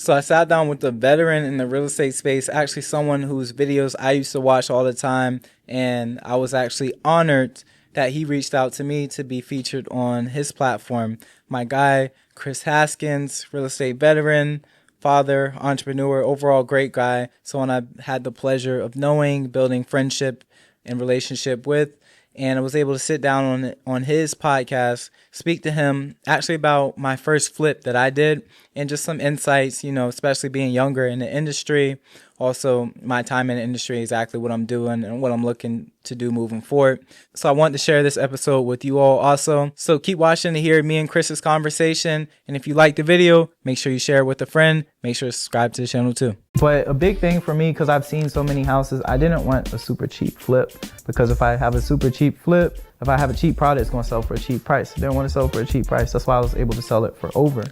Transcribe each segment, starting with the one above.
So I sat down with a veteran in the real estate space, actually someone whose videos I used to watch all the time, and I was actually honored that he reached out to me to be featured on his platform. My guy, Kris Haskins, real estate veteran, father, entrepreneur, overall great guy, someone I had the pleasure of knowing, building friendship and relationship with. And I was able to sit down on his podcast, speak to him actually about my first flip that I did and just some insights, especially being younger in the industry. Also, my time in the industry, exactly what I'm doing and what I'm looking to do moving forward. So I want to share this episode with you all also. So keep watching to hear me and Kris's conversation. And if you like the video, make sure you share it with a friend. Make sure to subscribe to the channel too. But a big thing for me, because I've seen so many houses, I didn't want a super cheap flip. Because if I have a super cheap flip, if I have a cheap product, it's going to sell for a cheap price. I didn't want to sell for a cheap price. That's why I was able to sell it for over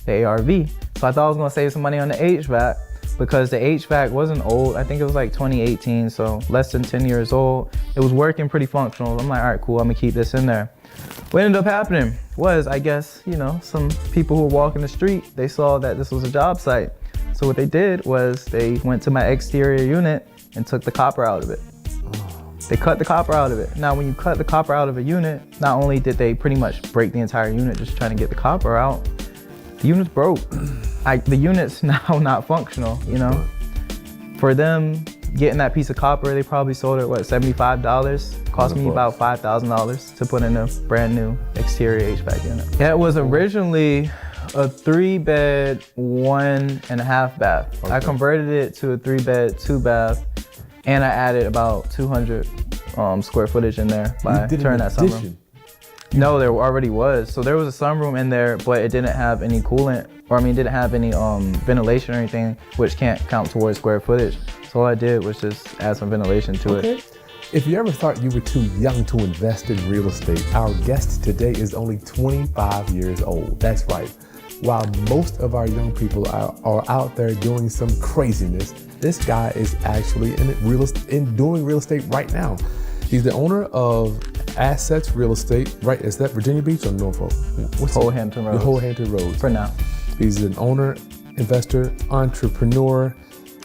the ARV. So I thought I was going to save some money on the HVAC. Because the HVAC wasn't old. I think it was like 2018, so less than 10 years old. It was working pretty functional. I'm like, all right, cool, I'm gonna keep this in there. What ended up happening was, I guess, some people who were walking the street, they saw that this was a job site. So what they did was they went to my exterior unit and took the copper out of it. They cut the copper out of it. Now, when you cut the copper out of a unit, not only did they pretty much break the entire unit just trying to get the copper out, the unit's broke. The unit's now not functional, For them getting that piece of copper, they probably sold it, $75? Cost me about $5,000 to put in a brand new exterior HVAC unit. Yeah, it was originally a 3-bed, 1.5 bath. Okay. I converted it to a 3-bed, 2-bath, and I added about 200 square footage in there by turning that sunroom. No, there already was. So there was a sunroom in there, but it didn't have any coolant, didn't have any ventilation or anything, which can't count towards square footage. So all I did was just add some ventilation to it. If you ever thought you were too young to invest in real estate, our guest today is only 25 years old. That's right. While most of our young people are out there doing some craziness, this guy is actually doing real estate right now. He's the owner of Assets Real Estate, right? Is that Virginia Beach or Norfolk? Whole Hampton Roads. The whole Hampton Roads. For now. He's an owner, investor, entrepreneur.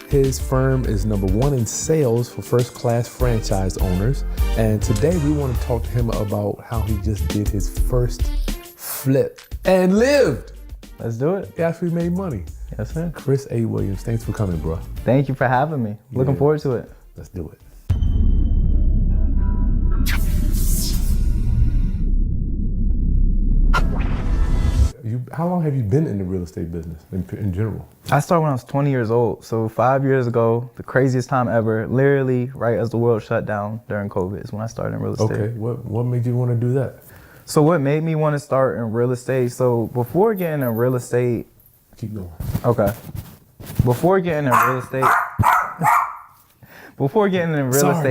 His firm is #1 in sales for first-class franchise owners. And today we want to talk to him about how he just did his first flip and lived. Let's do it. He actually made money. Yes, sir. Kris A. Williams, thanks for coming, bro. Thank you for having me. Looking forward to it. Let's do it. How long have you been in the real estate business in general? I started when I was 20 years old. So 5 years ago, the craziest time ever, literally right as the world shut down during COVID is when I started in real estate. Okay, what made you want to do that? So what made me want to start in real estate? So before getting in real estate. Keep going. Okay. Before getting in real estate.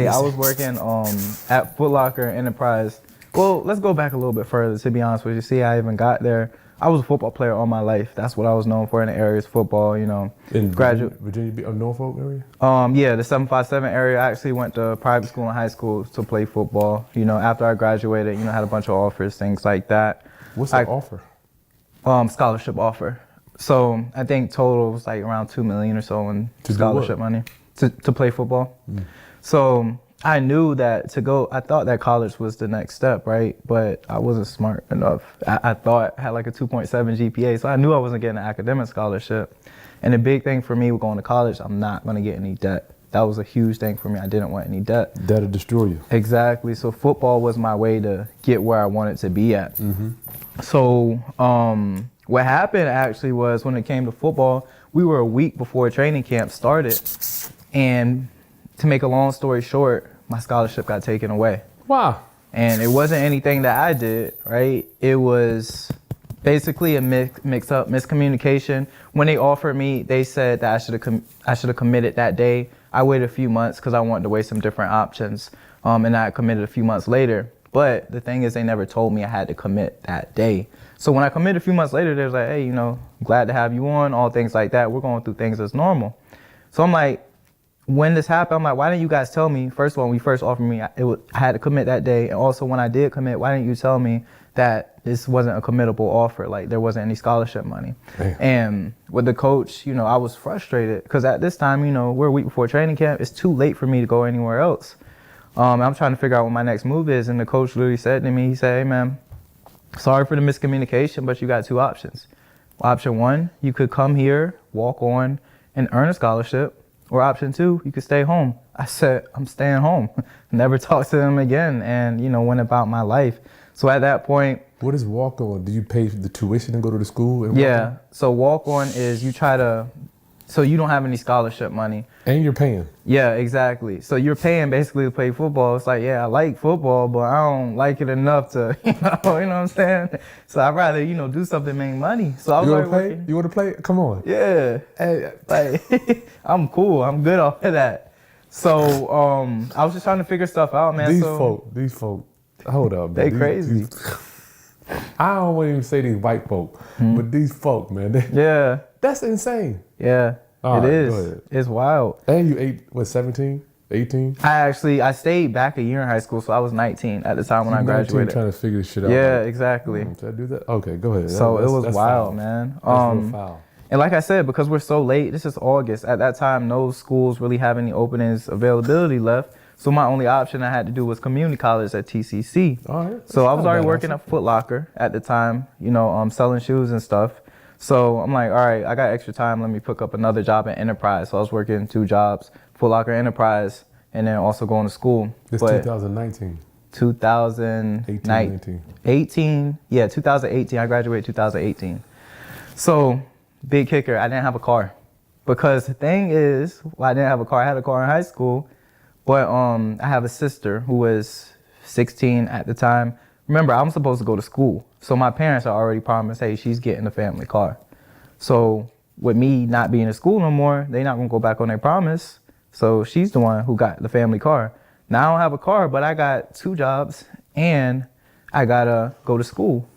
I was working at Foot Locker Enterprise. Well, let's go back a little bit further, to be honest with you. See how I even got there. I was a football player all my life. That's what I was known for in the area, is football, In Virginia Beach, Norfolk area? Yeah, the 757 area. I actually went to private school and high school to play football. After I graduated, had a bunch of offers, things like that. What's the offer? Scholarship offer. So I think total was like around $2 million or so in scholarship money to play football. So I knew that I thought that college was the next step, right? But I wasn't smart enough. I thought I had like a 2.7 GPA, so I knew I wasn't getting an academic scholarship. And the big thing for me with going to college, I'm not gonna get any debt. That was a huge thing for me. I didn't want any debt. That'll destroy you. Exactly. So football was my way to get where I wanted to be at. So what happened actually was when it came to football, we were a week before training camp started. And to make a long story short, my scholarship got taken away. Wow. And it wasn't anything that I did, right? It was basically a miscommunication. When they offered me, they said that I should have committed that day. I waited a few months because I wanted to weigh some different options. And I committed a few months later. But the thing is, they never told me I had to commit that day. So when I committed a few months later, they was like, hey, glad to have you on, all things like that. We're going through things as normal. So I'm like, when this happened, I'm like, why didn't you guys tell me? First of all, when you first offered me, I had to commit that day. And also when I did commit, why didn't you tell me that this wasn't a committable offer. Like there wasn't any scholarship money. Damn. And with the coach, you know, I was frustrated because at this time, you know, we're a week before training camp. It's too late for me to go anywhere else. I'm trying to figure out what my next move is. And the coach literally said to me, he said, hey man, sorry for the miscommunication, but you got two options. Option one, you could come here, walk on, and earn a scholarship. Or option two, you could stay home. I said, I'm staying home. Never talked to them again, and, you know, went about my life. So at that point... What is walk on? Do you pay the tuition and go to the school? And yeah, walk on? So walk on is you try to... So you don't have any scholarship money. And you're paying. Yeah, exactly. So you're paying basically to play football. It's like, yeah, I like football, but I don't like it enough to, you know what I'm saying? So I'd rather, you know, do something, make money. So I was like, play? You want to play? Come on. Yeah. Hey. Like, I'm cool. I'm good off of that. So I was just trying to figure stuff out, man. These folk, hold up. They man. crazy. I don't want to even say these white folk, but these folk, man. Yeah. That's insane. Yeah. All right, is. go ahead. It's wild. And you 17, 18? I stayed back a year in high school, so I was 19 at the time when I graduated. Trying to figure this shit out. Yeah, exactly. Should I do that? Okay, go ahead. So it was that's wild, foul. man. That's real foul. And like I said, because we're so late, this is August. At that time, no schools really have any openings availability left. So my only option I had to do was community college at TCC. All right. So I was already working at Foot Locker at the time, you know, selling shoes and stuff. So I'm like, all right, I got extra time. Let me pick up another job at Enterprise. So I was working 2 jobs, Foot Locker, Enterprise, and then also going to school. This 2019. 2019. 18. Yeah, 2018. I graduated 2018. So big kicker, I didn't have a car. Because the thing is, well, I didn't have a car. I had a car in high school, but I have a sister who was 16 at the time. Remember, I'm supposed to go to school. So my parents are already promised, hey, she's getting a family car. So with me not being in school no more, they're not gonna go back on their promise. So she's the one who got the family car. Now I don't have a car, but I got 2 jobs and I gotta go to school.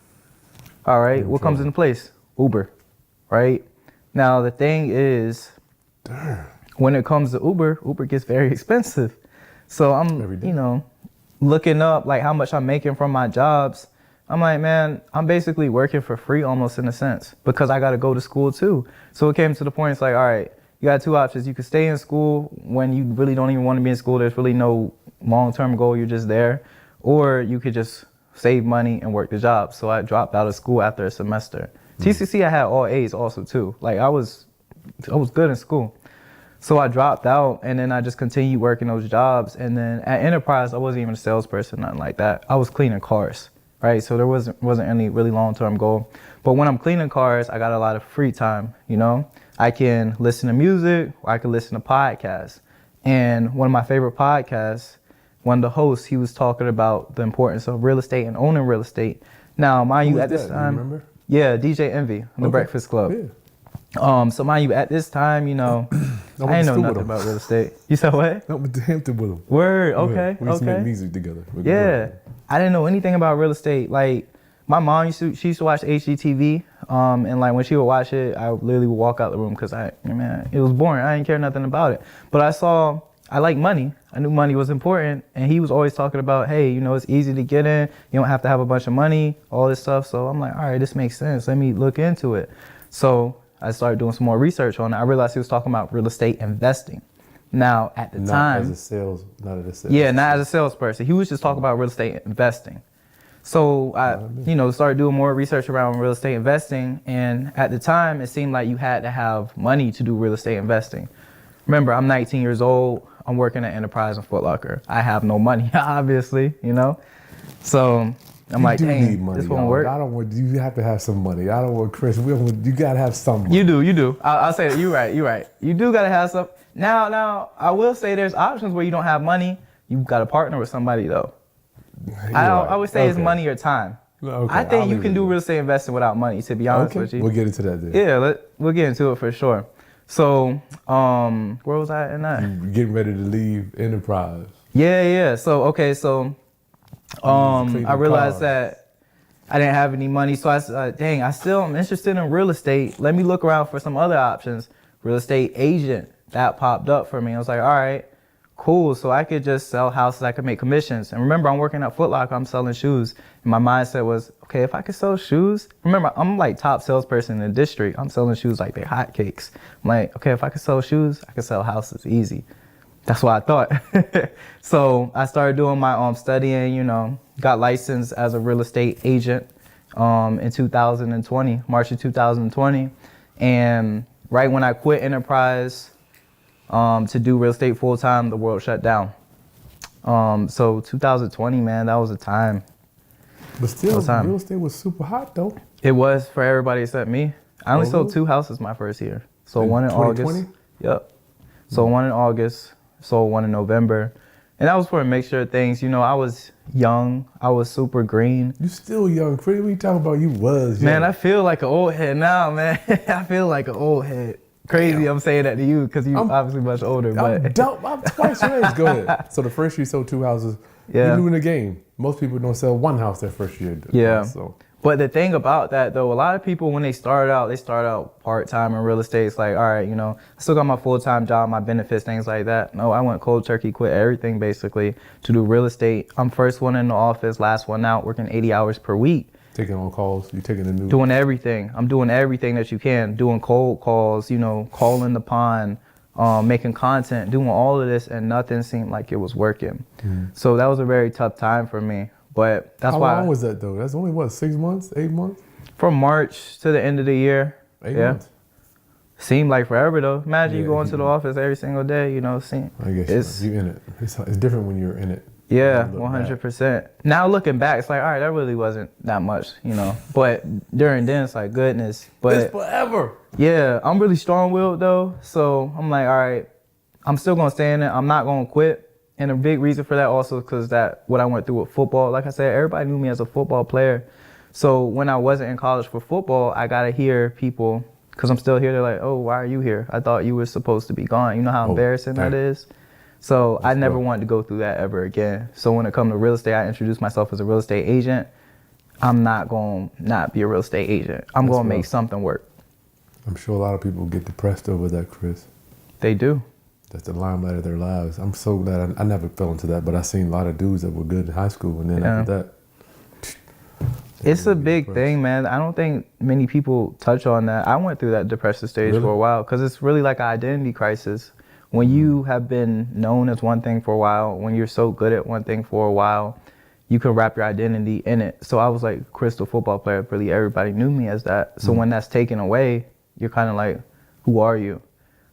All right, what comes into place? Uber, right? Now the thing is, when it comes to Uber gets very expensive. So I'm, you know, looking up like how much I'm making from my jobs. I'm like, man, I'm basically working for free almost in a sense because I got to go to school too. So it came to the point, it's like, all right, you got 2 options. You could stay in school when you really don't even want to be in school. There's really no long-term goal. You're just there. Or you could just save money and work the job. So I dropped out of school after a semester. TCC, I had all A's also too. Like I was good in school. So I dropped out and then I just continued working those jobs. And then at Enterprise, I wasn't even a salesperson, nothing like that. I was cleaning cars, right? So there wasn't any really long-term goal. But when I'm cleaning cars, I got a lot of free time, you know? I can listen to music or I can listen to podcasts. And one of my favorite podcasts, one of the hosts, he was talking about the importance of real estate and owning real estate. Now, mind you, at this time, you remember? Yeah, DJ Envy, The Breakfast Club. Yeah. So mind you, at this time, you know, I ain't know nothing about real estate. You said what? No, went to Hampton with him. Word, okay, We used to okay. make music together. Yeah, I didn't know anything about real estate. Like, my mom she used to watch HGTV, and like when she would watch it, I literally would walk out the room because it was boring. I didn't care nothing about it. But I like money. I knew money was important, and he was always talking about, hey, you know, it's easy to get in. You don't have to have a bunch of money, all this stuff. So I'm like, all right, this makes sense. Let me look into it. So I started doing some more research on it. I realized he was talking about real estate investing. Now, at the time, not as a sales. Yeah, not as a salesperson. He was just talking about real estate investing. So I, you know, started doing more research around real estate investing. And at the time, it seemed like you had to have money to do real estate investing. Remember, I'm 19 years old. I'm working at Enterprise and Foot Locker. I have no money, obviously, you know. So I'm like, dang, this won't work. I don't want. You have to have some money. I don't want Chris. You gotta have some money. You do. I'll say that. You're right. You do gotta have some. Now, I will say there's options where you don't have money. You gotta partner with somebody though. I would say it's money or time. Okay, I think you can do real estate investing without money, to be honest with you. We'll get into that then. Yeah, we'll get into it for sure. So, where was I in that? You getting ready to leave Enterprise. Yeah. So, I realized that I didn't have any money. So I said, dang, I still am interested in real estate. Let me look around for some other options. Real estate agent, that popped up for me. I was like, all right, cool. So I could just sell houses. I could make commissions. And remember, I'm working at Foot Locker. I'm selling shoes. And my mindset was, okay, if I could sell shoes, remember, I'm like top salesperson in the district. I'm selling shoes like they're hotcakes. I'm like, okay, if I could sell shoes, I could sell houses easy. That's what I thought. So I started doing my studying, you know, got licensed as a real estate agent in 2020, March of 2020. And right when I quit enterprise to do real estate full time, the world shut down. So 2020, man, that was a time. But still, real estate was super hot though. It was for everybody except me. I only sold 2 houses my first year. So one in 2020? August. Yep. So one in August, sold one in November. And that was for a mixture of things. You know, I was young. I was super green. You still young. What are you talking about? You was young. Man, I feel like an old head now, man. I feel like an old head. Crazy. Damn. I'm saying that to you because you're obviously much older. I'm twice your age. Go ahead. So the first year you sold 2 houses. Yeah. You're new in the game. Most people don't sell 1 house their first year. Yeah. So. But the thing about that, though, a lot of people, when they start out part-time in real estate. It's like, all right, you know, I still got my full-time job, my benefits, things like that. No, I went cold turkey, quit everything, basically, to do real estate. I'm first one in the office, last one out, working 80 hours per week. Taking on calls, you taking the news? Doing everything. I'm doing everything that you can. Doing cold calls, you know, calling the pond, making content, doing all of this, and nothing seemed like it was working. Mm-hmm. So that was a very tough time for me. But that's why. How long was that though? That's only what, 6 months, 8 months? From March to the end of the year. 8 months. Seemed like forever though. Imagine you going to the office every single day, you know. I guess you're in it. It's different when you're in it. Yeah, 100%. Now looking back, it's like, all right, that really wasn't that much, you know. But during then, it's like, goodness. But it's forever. Yeah, I'm really strong-willed though. So I'm like, all right, I'm still gonna stay in it. I'm not gonna quit. And a big reason for that also because that what I went through with football, like I said, everybody knew me as a football player. So when I wasn't in college for football, I got to hear people, because I'm still here, they're like, oh, why are you here? I thought you were supposed to be gone. You know how embarrassing that is? So I never wanted to go through that ever again. So when it comes to real estate, I introduced myself as a real estate agent. I'm not going to not be a real estate agent. I'm going to make something work. I'm sure a lot of people get depressed over that, Kris. They do. That's the limelight of their lives. I'm so glad I never fell into that, but I seen a lot of dudes that were good in high school, and then after that, it's a big thing, man. I don't think many people touch on that. I went through that depressive stage for a while because it's really like an identity crisis. When you have been known as one thing for a while, when you're so good at one thing for a while, you can wrap your identity in it. So I was like Kris, the football player. Really, everybody knew me as that. So when that's taken away, you're kind of like, who are you?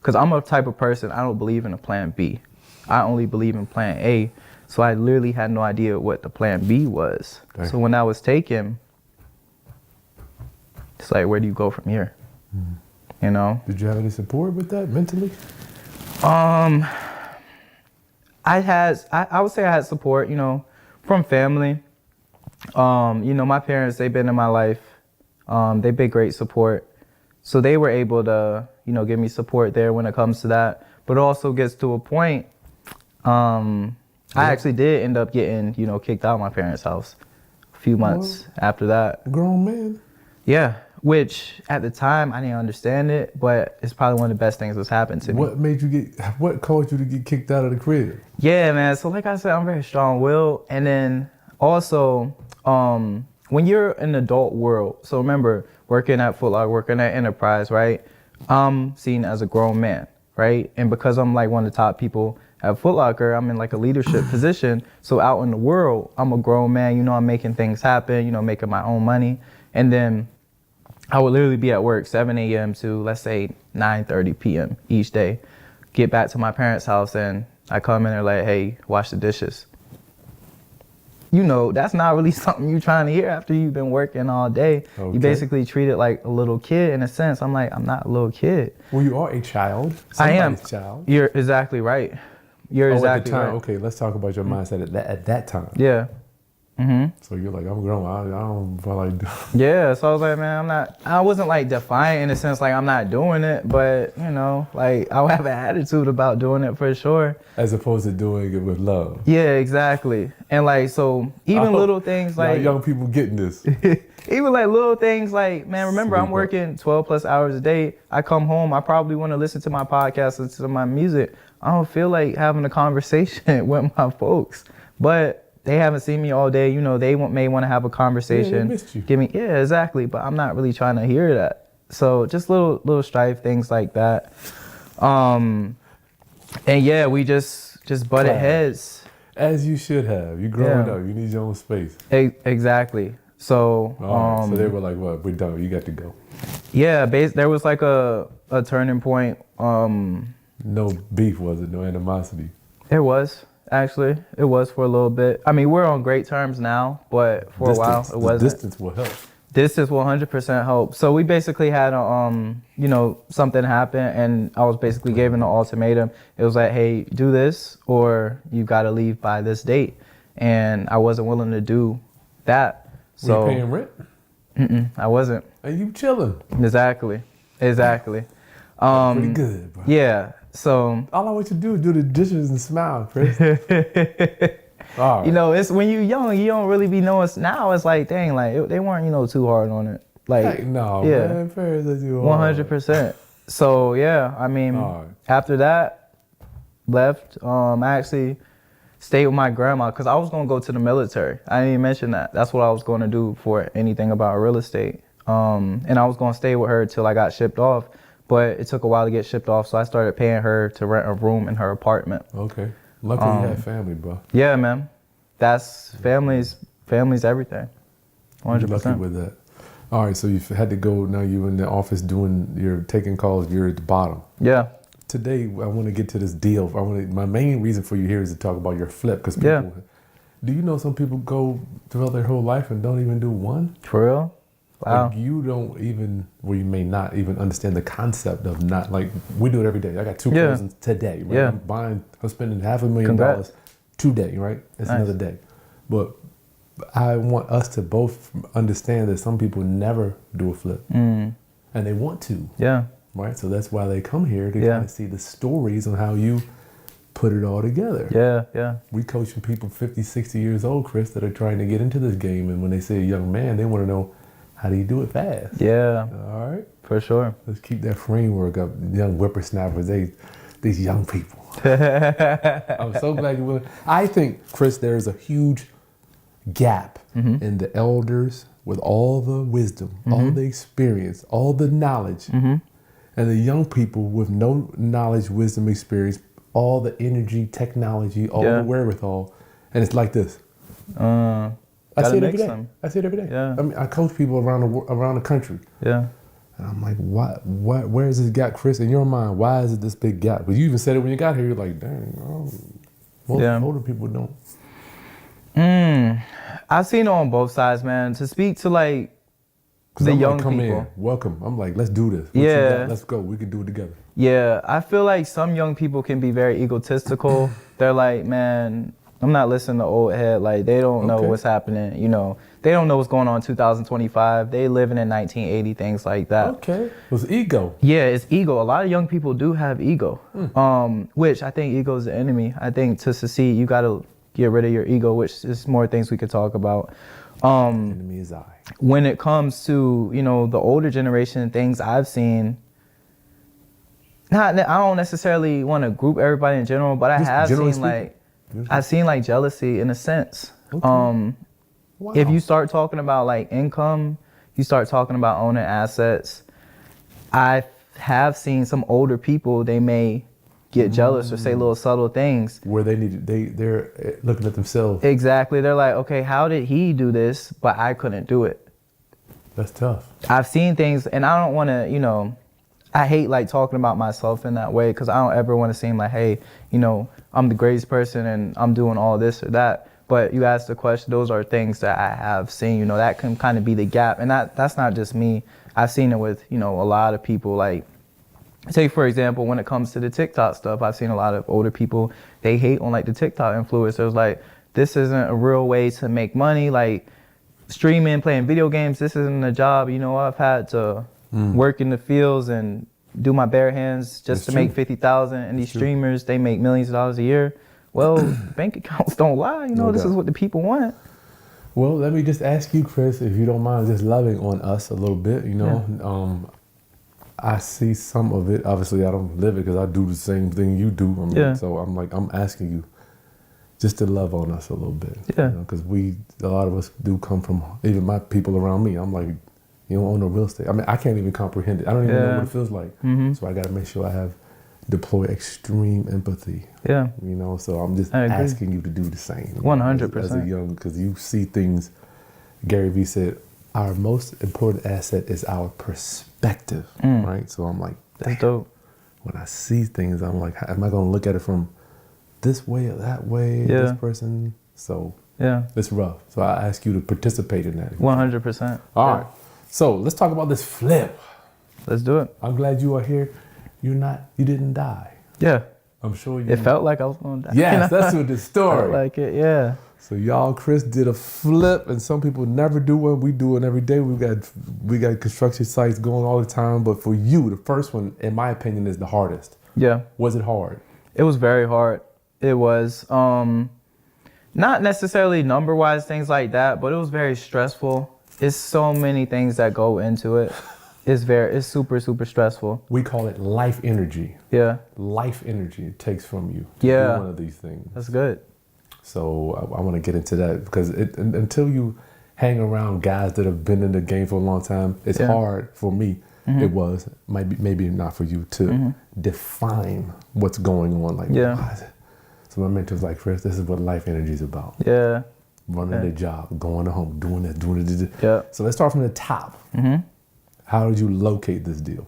Because I'm a type of person, I don't believe in a plan B. I only believe in plan A. So I literally had no idea what the plan B was. Okay. So when that was taken, it's like, where do you go from here? You know? Did you have any support with that mentally? I would say I had support, you know, from family. You know, my parents, they've been in my life. They've been great support. So they were able to, you know, give me support there when it comes to that. But it also gets to a point, I actually did end up getting, you know, kicked out of my parents' house a few months after that. Grown man. Yeah, which at the time I didn't understand it, but it's probably one of the best things that's happened to me. What caused you to get kicked out of the crib? Yeah, man. So like I said, I'm very strong-willed. And then also, when you're in the adult world, so remember, working at Foot Locker, working at Enterprise, right? I'm seen as a grown man, right? And because I'm like one of the top people at Foot Locker, I'm in like a leadership position. So out in the world, I'm a grown man, you know, I'm making things happen, you know, making my own money. And then I would literally be at work 7 a.m. to, let's say, 9:30 p.m. each day. Get back to my parents' house and I come in and they're like, hey, wash the dishes. You know, that's not really something you're trying to hear after you've been working all day. Okay. You basically treat it like a little kid in a sense. I'm like, I'm not a little kid. Well, you are a child. I am. Child. You're exactly right. You're exactly at the time, right. Okay, let's talk about your mindset at that time. Yeah. So you're like, I'm grown. I don't feel like doing. Yeah, so I was like, man, I wasn't like defiant in the sense like I'm not doing it, but you know, like I would have an attitude about doing it for sure. As opposed to doing it with love. Yeah, exactly. And like, so even little things like young people getting this. even like little things like, man, remember Sweet, I'm working 12 plus hours a day. I come home, I probably want to listen to my podcast, listen to my music. I don't feel like having a conversation with my folks, but they haven't seen me all day. You know, they may want to have a conversation. Yeah, they missed you. Yeah, exactly. But I'm not really trying to hear that. So just little strife, things like that. And yeah, we just butted heads. As you should have. You growing up. You need your own space. Exactly. So so they were like, "What? We're done. You got to go." Yeah, there was like a turning point. No beef, was it? No animosity. It was. Actually, it was for a little bit. I mean, we're on great terms now, but for a while it wasn't. Distance will help. Distance will 100% help. So we basically had something happen, and I was basically given an ultimatum. It was like, hey, do this, or you got to leave by this date, and I wasn't willing to do that. So were you paying rent? I wasn't. And you chilling? Exactly. Pretty good, bro. Yeah. So all I want you to do is do the dishes and smile, Kris. All right. You know, it's when you're young, you don't really be knowing. Now it's like, dang, like they weren't, too hard on it. Like, heck no, yeah, man. Fair as you 100%. So yeah, I mean, after that, left. I actually stayed with my grandma because I was gonna go to the military. I didn't even mention that. That's what I was gonna do for anything about real estate. And I was gonna stay with her till I got shipped off. But it took a while to get shipped off, so I started paying her to rent a room in her apartment. Okay. Luckily you had family, bro. Yeah, man. That's family's everything. 100%. You're lucky with that. All right, so you had to go. Now you're in the office you're taking calls. You're at the bottom. Yeah. Today I want to get to this deal. My main reason for you here is to talk about your flip, because people. Do you know some people go throughout their whole life and don't even do one? For real? Wow. Like you don't even, well, you may not even understand the concept of not, like, we do it every day. I got 2 closings today, right? Yeah. I'm spending $500,000 today, right? It's another day. But I want us to both understand that some people never do a flip. And they want to. Yeah. Right? So that's why they come here to kind of see the stories on how you put it all together. Yeah. We coaching people 50, 60 years old, Kris, that are trying to get into this game. And when they say a young man, they want to know, how do you do it fast? Yeah. All right. For sure. Let's keep that framework up. Young whippersnappers, these young people. I'm so glad you're willing. I think, Kris, there's a huge gap in the elders with all the wisdom, all the experience, all the knowledge, and the young people with no knowledge, wisdom, experience, all the energy, technology, all the wherewithal. And it's like this. I see it every day. I see it every day. Yeah. I mean, I coach people around the country. Yeah. And I'm like, where is this gap, Kris? In your mind, why is it this big gap? But you even said it when you got here. You're like, dang, most older people don't. I've seen it on both sides, man. To speak to like the young come people. In, welcome. I'm like, let's do this. Let's go. We can do it together. Yeah, I feel like some young people can be very egotistical. They're like, man, I'm not listening to old head. Like, they don't know what's happening. They don't know what's going on in 2025. They living in 1980, things like that. Okay. It's ego. Yeah, it's ego. A lot of young people do have ego, which I think ego is the enemy. I think to succeed, you got to get rid of your ego, which is more things we could talk about. Enemy is I. When it comes to, the older generation, things I've seen, I don't necessarily want to group everybody in general, but I have seen like jealousy in a sense. Okay. Wow. If you start talking about like income, you start talking about owning assets, I have seen some older people, they may get jealous or say little subtle things. Where they're looking at themselves. Exactly. They're like, okay, how did he do this, but I couldn't do it? That's tough. I've seen things, and I don't want to, I hate like talking about myself in that way, because I don't ever want to seem like, hey, I'm the greatest person and I'm doing all this or that. But you asked the question, those are things that I have seen, that can kind of be the gap. And that's not just me. I've seen it with, a lot of people. Like, take, for example, when it comes to the TikTok stuff, I've seen a lot of older people, they hate on like the TikTok influencers. Like, this isn't a real way to make money. Like streaming, playing video games, this isn't a job. You know, I've had to work in the fields and do my bare hands just to make 50,000. And these streamers, they make millions of dollars a year. Well, bank accounts don't lie. You know, this is what the people want. Well, let me just ask you, Kris, if you don't mind just loving on us a little bit, you know. I see some of it. Obviously, I don't live it because I do the same thing you do. So I'm asking you just to love on us a little bit. Yeah. Because a lot of us do come from, even my people around me, I'm like, you don't own no real estate. I mean, I can't even comprehend it. I don't even know what it feels like. So I got to make sure I deploy extreme empathy. Yeah. You know, so I'm just asking you to do the same. 100%. As a young, because you see things, Gary Vee said, our most important asset is our perspective, right? So I'm like, that's dope. When I see things, I'm like, am I going to look at it from this way or that way, this person? So it's rough. So I ask you to participate in that. 100%. All right. So let's talk about this flip. Let's do it. I'm glad you are here. You didn't die. Yeah. I'm sure you. It felt like I was going to die. Yes, that's what the story. Felt like it, yeah. So y'all, Kris did a flip, and some people never do one. We do it every day. We got construction sites going all the time. But for you, the first one, in my opinion, is the hardest. Yeah. Was it hard? It was very hard. It was not necessarily number-wise things like that, but it was very stressful. It's so many things that go into it. It's super, super stressful. We call it life energy. Yeah. Life energy it takes from you to do one of these things. That's good. So I want to get into that because until you hang around guys that have been in the game for a long time, it's hard for me. It was maybe not for you to define what's going on. Like, so my mentor's like, Kris, this is what life energy is about. Yeah. Running the job, going to home, doing this. Yeah. So let's start from the top. How did you locate this deal?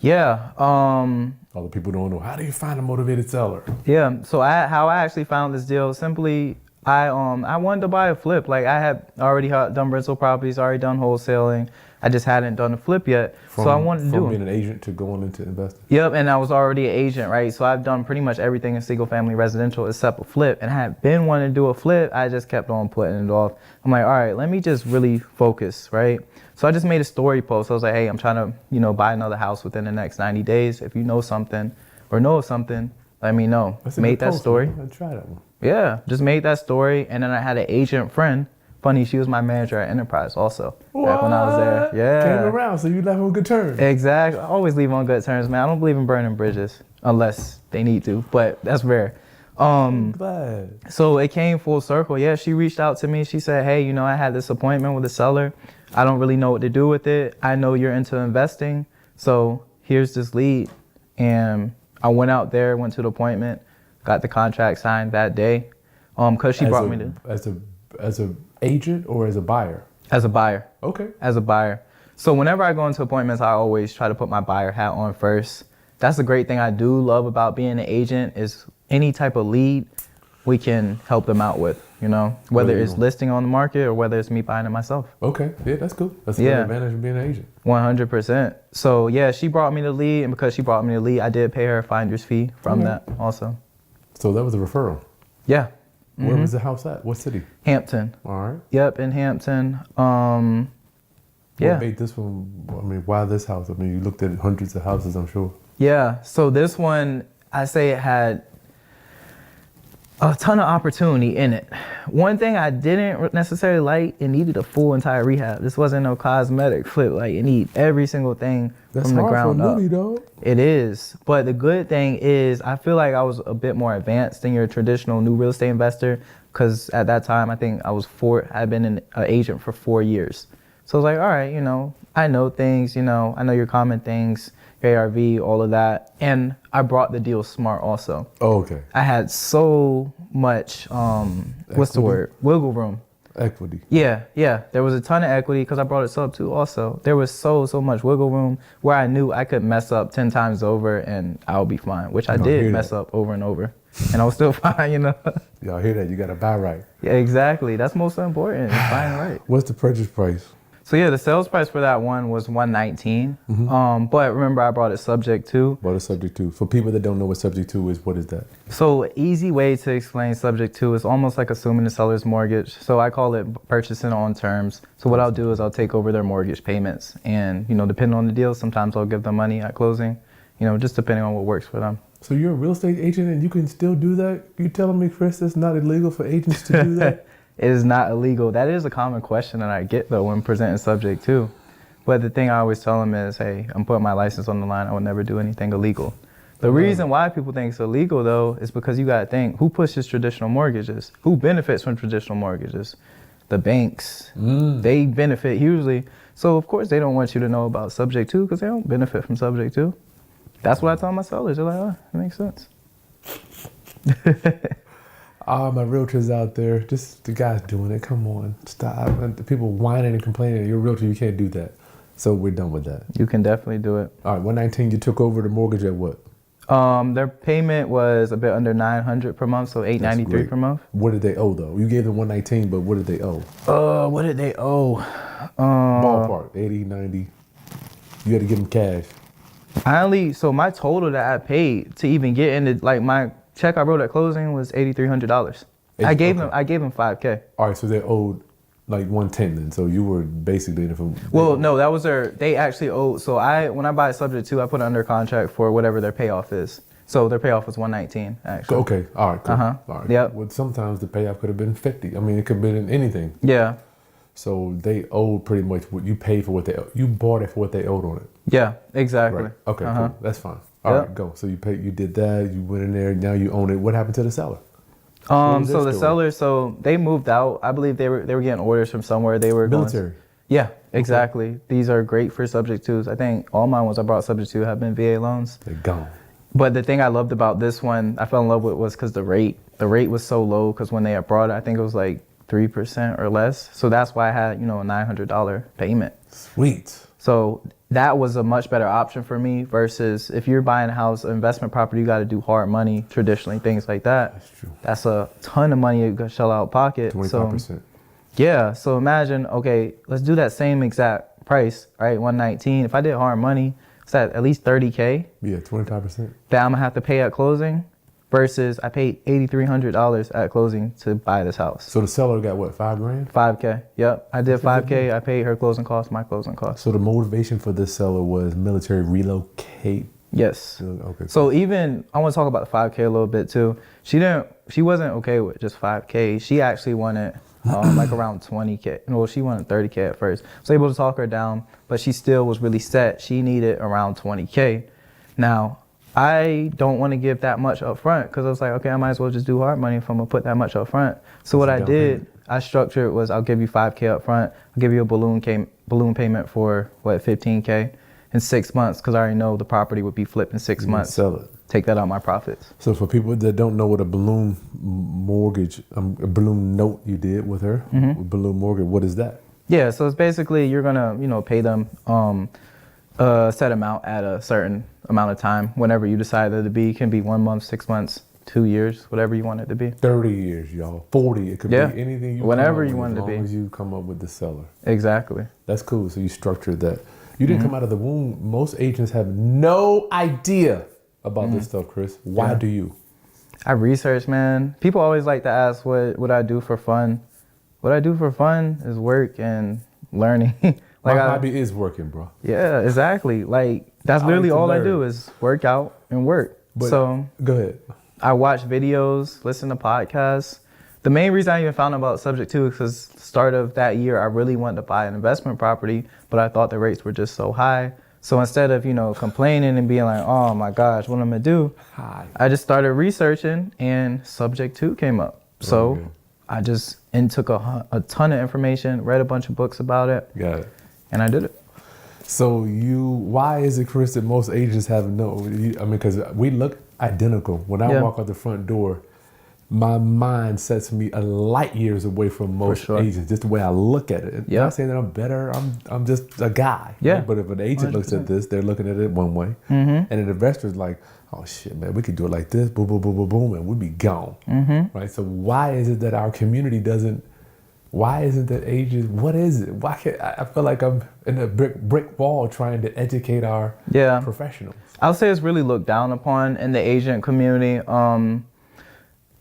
Yeah. All the people don't know. How do you find a motivated seller? Yeah. So how I actually found this deal, simply, I wanted to buy a flip. Like I had already done rental properties, already done wholesaling. I just hadn't done a flip yet. So I wanted to do it. From being an agent to going into investing? Yep, and I was already an agent, right? So I've done pretty much everything in single family residential except a flip. And I had been wanting to do a flip. I just kept on putting it off. I'm like, all right, let me just really focus, right? So I just made a story post. I was like, hey, I'm trying to, buy another house within the next 90 daws. If you know something or know of something, let me know. Made that story. I'll try that one. Yeah, just made that story. And then I had an agent friend. Funny, she was my manager at Enterprise also. Back when I was there. Yeah. Came around, so you left on good terms. Exactly. I always leave on good terms, man. I don't believe in burning bridges unless they need to, but that's rare. I'm glad. So it came full circle. Yeah, she reached out to me. She said, hey, I had this appointment with a seller. I don't really know what to do with it. I know you're into investing, so here's this lead. And I went out there, went to the appointment, got the contract signed that day. Cause she brought me to. As a agent or as a buyer? As a buyer. Okay. As a buyer. So whenever I go into appointments, I always try to put my buyer hat on first. That's the great thing I do love about being an agent is any type of lead we can help them out with, whether it's listing on the market or whether it's me buying it myself. Okay. Yeah, that's cool. That's a good advantage of being an agent. 100%. So yeah, she brought me the lead, and because she brought me the lead, I did pay her a finder's fee from that also. So that was a referral? Yeah. Where was the house at? What city? Hampton. All right. Yep, in Hampton. What made this one? Why this house? You looked at hundreds of houses, I'm sure. Yeah, so this one, I say it had a ton of opportunity in it. One thing I didn't necessarily like, it needed a full entire rehab. This wasn't no cosmetic flip. Like, it need every single thing from the ground up. That's hard for a newbie, dog. It is. But the good thing is, I feel like I was a bit more advanced than your traditional new real estate investor, because at that time, I think I'd been an agent for 4 years. So I was like, all right, I know things, I know your common things, your ARV, all of that. And I brought the deal smart also. Oh, okay. I had so much, what's the word? Wiggle room. Equity. Yeah. There was a ton of equity because I brought it sub too also. There was so much wiggle room where I knew I could mess up 10 times over and I'll be fine, which I did mess up over and over. And I was still fine, Y'all hear that? You got to buy right. Yeah, exactly. That's most important. Buying right. What's the purchase price? So yeah, the sales price for that one was $119. But remember, I brought it subject to. What is subject to? For people that don't know what subject to is, what is that? So easy way to explain subject to is almost like assuming the seller's mortgage. So I call it purchasing on terms. So what I'll do is I'll take over their mortgage payments, and depending on the deal, sometimes I'll give them money at closing. Just depending on what works for them. So you're a real estate agent and you can still do that? You telling me, Kris, it's not illegal for agents to do that? It is not illegal. That is a common question that I get, though, when presenting subject to. But the thing I always tell them is, hey, I'm putting my license on the line. I will never do anything illegal. The reason why people think it's illegal, though, is because you got to think, who pushes traditional mortgages? Who benefits from traditional mortgages? The banks. They benefit hugely. So, of course, they don't want you to know about subject to because they don't benefit from subject to. That's what I tell my sellers. They're like, oh, it makes sense. My realtors out there, just the guys doing it. Come on, stop. And the people whining and complaining. You're a realtor, you can't do that. So we're done with that. You can definitely do it. All right, 119. You took over the mortgage at what? Their payment was a bit under $900 per month, so $893 per month. What did they owe though? You gave them 119, but what did they owe? What did they owe? Ballpark, 80, 90. You had to give them cash. So my total that I paid to even get into my check I wrote at closing was $8,300. I gave them $5K. All right, so they owed like 110 then. So you were basically in it from. Well, no, that was they actually owed. So when I buy subject to, I put it under contract for whatever their payoff is. So their payoff was 119 actually. Okay, all right, cool. All right. Yep. Well, sometimes the payoff could have been 50. I mean, it could have been anything. Yeah. So they owed pretty much what you paid for what they owed. You bought it for what they owed on it. Yeah, exactly. Right. Okay, cool. That's fine. All right, go. So you did that, you went in there, now you own it. What happened to the seller? So the sellers, they moved out. I believe they were getting orders from somewhere. They were military. Yeah, exactly. Okay. These are great for subject twos. I think all my ones I brought subject to have been VA loans. They're gone. But the thing I loved about this one, I fell in love with, was because the rate was so low. Because when they had brought it, I think it was like 3% or less. So that's why I had a $900 payment. Sweet. So that was a much better option for me versus if you're buying a house, investment property, you got to do hard money traditionally, things like that. That's true. That's a ton of money you got to shell out of pocket. 25%. So, yeah. So imagine, okay, let's do that same exact price, right? 119. If I did hard money, it's at least 30K. Yeah, 25%. That I'm gonna have to pay at closing. Versus I paid $8,300 at closing to buy this house. So the seller got what, $5,000? $5K. Yep. I did $5K. I paid her closing costs, my closing costs. So the motivation for this seller was military relocate. Yes. Okay. So even I want to talk about the $5K a little bit too. She wasn't okay with just $5K. She actually wanted like around $20K. Well, she wanted $30K at first. I was able to talk her down, but she still was really set. She needed around $20K. Now, I don't want to give that much up front because I was like, okay, I might as well just do hard money if I'm going to put that much up front. So what I did, I structured was I'll give you $5K up front. I'll give you a balloon payment for, 15K in 6 months because I already know the property would be flipped in 6 months. Sell it. Take that out my profits. So for people that don't know what a balloon mortgage, a balloon note you did with her, balloon mortgage, what is that? Yeah, so it's basically you're going to, pay them a set amount at a certain amount of time, whenever you decide that it be. It can be 1 month, 6 months, 2 years, whatever you want it to be. 30 years, y'all. 40. It could be anything you whenever you want it to be. As long as you come up with the seller. Exactly. That's cool. So you structured that. You didn't come out of the womb. Most agents have no idea about this stuff, Kris. Why do you? I research, man. People always like to ask what I do for fun. What I do for fun is work and learning. My hobby is working, bro. Yeah, exactly. That's literally all I do is work out and work. So go ahead. I watch videos, listen to podcasts. The main reason I even found out about subject to is because start of that year, I really wanted to buy an investment property, but I thought the rates were just so high. So instead of, complaining and being like, oh my gosh, what am I gonna do? I just started researching and subject to came up. So I just took a ton of information, read a bunch of books about it. Got it. And I did it. So why is it, Kris, that most agents have because we look identical. When I walk out the front door, my mind sets me a light years away from most agents, just the way I look at it. I'm not saying that I'm better, I'm just a guy. Yeah. Right? But if an agent 100%. Looks at this, they're looking at it one way. And an investor's like, oh shit, man, we could do it like this, boom, boom, boom, boom, boom, and we'd be gone. Right? So why is it that our community doesn't Why isn't that agent? What is it? Why can't I feel like I'm in a brick wall trying to educate our professionals? I'll say it's really looked down upon in the agent community.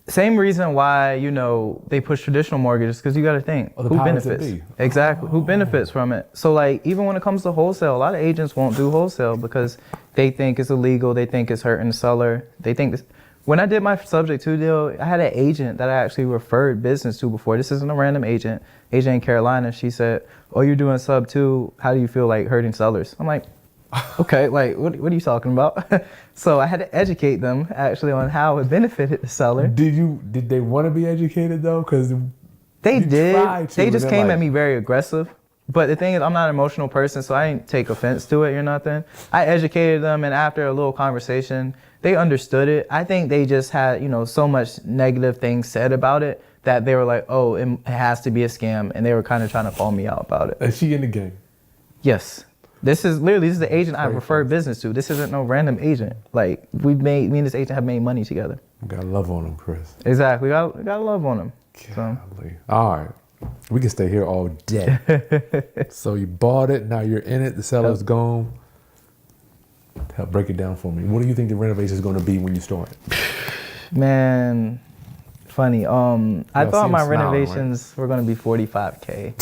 Same reason why, you know, they push traditional mortgages, because you got to think, who benefits? Exactly. Who benefits from it? So like, even when it comes to wholesale, a lot of agents won't do wholesale because they think it's illegal. They think it's hurting the seller. They think this. When I did my subject to deal, I had an agent that I actually referred business to before. This isn't a random agent in Carolina. She said, "Oh, you're doing sub 2. How do you feel like hurting sellers?" I'm like, okay, like, what are you talking about? So I had to educate them actually on how it benefited the seller. Did they want to be educated though? Because they did. They just came at me very aggressive. But the thing is, I'm not an emotional person, so I didn't take offense to it or nothing. I educated them, and after a little conversation, they understood it. I think they just had, you know, so much negative things said about it that they were like, oh, it has to be a scam, and they were kind of trying to call me out about it. Is she in the game? Yes. This is the agent I referred business to. This isn't no random agent. Like, me and this agent have made money together. We got love on him, Kris. Exactly. We got love on him. So. All right. We can stay here all day. So you bought it, now you're in it, the seller's gone. Help break it down for me. What do you think the renovation is going to be when you start? Man, funny. I thought my renovations were going to be $45K.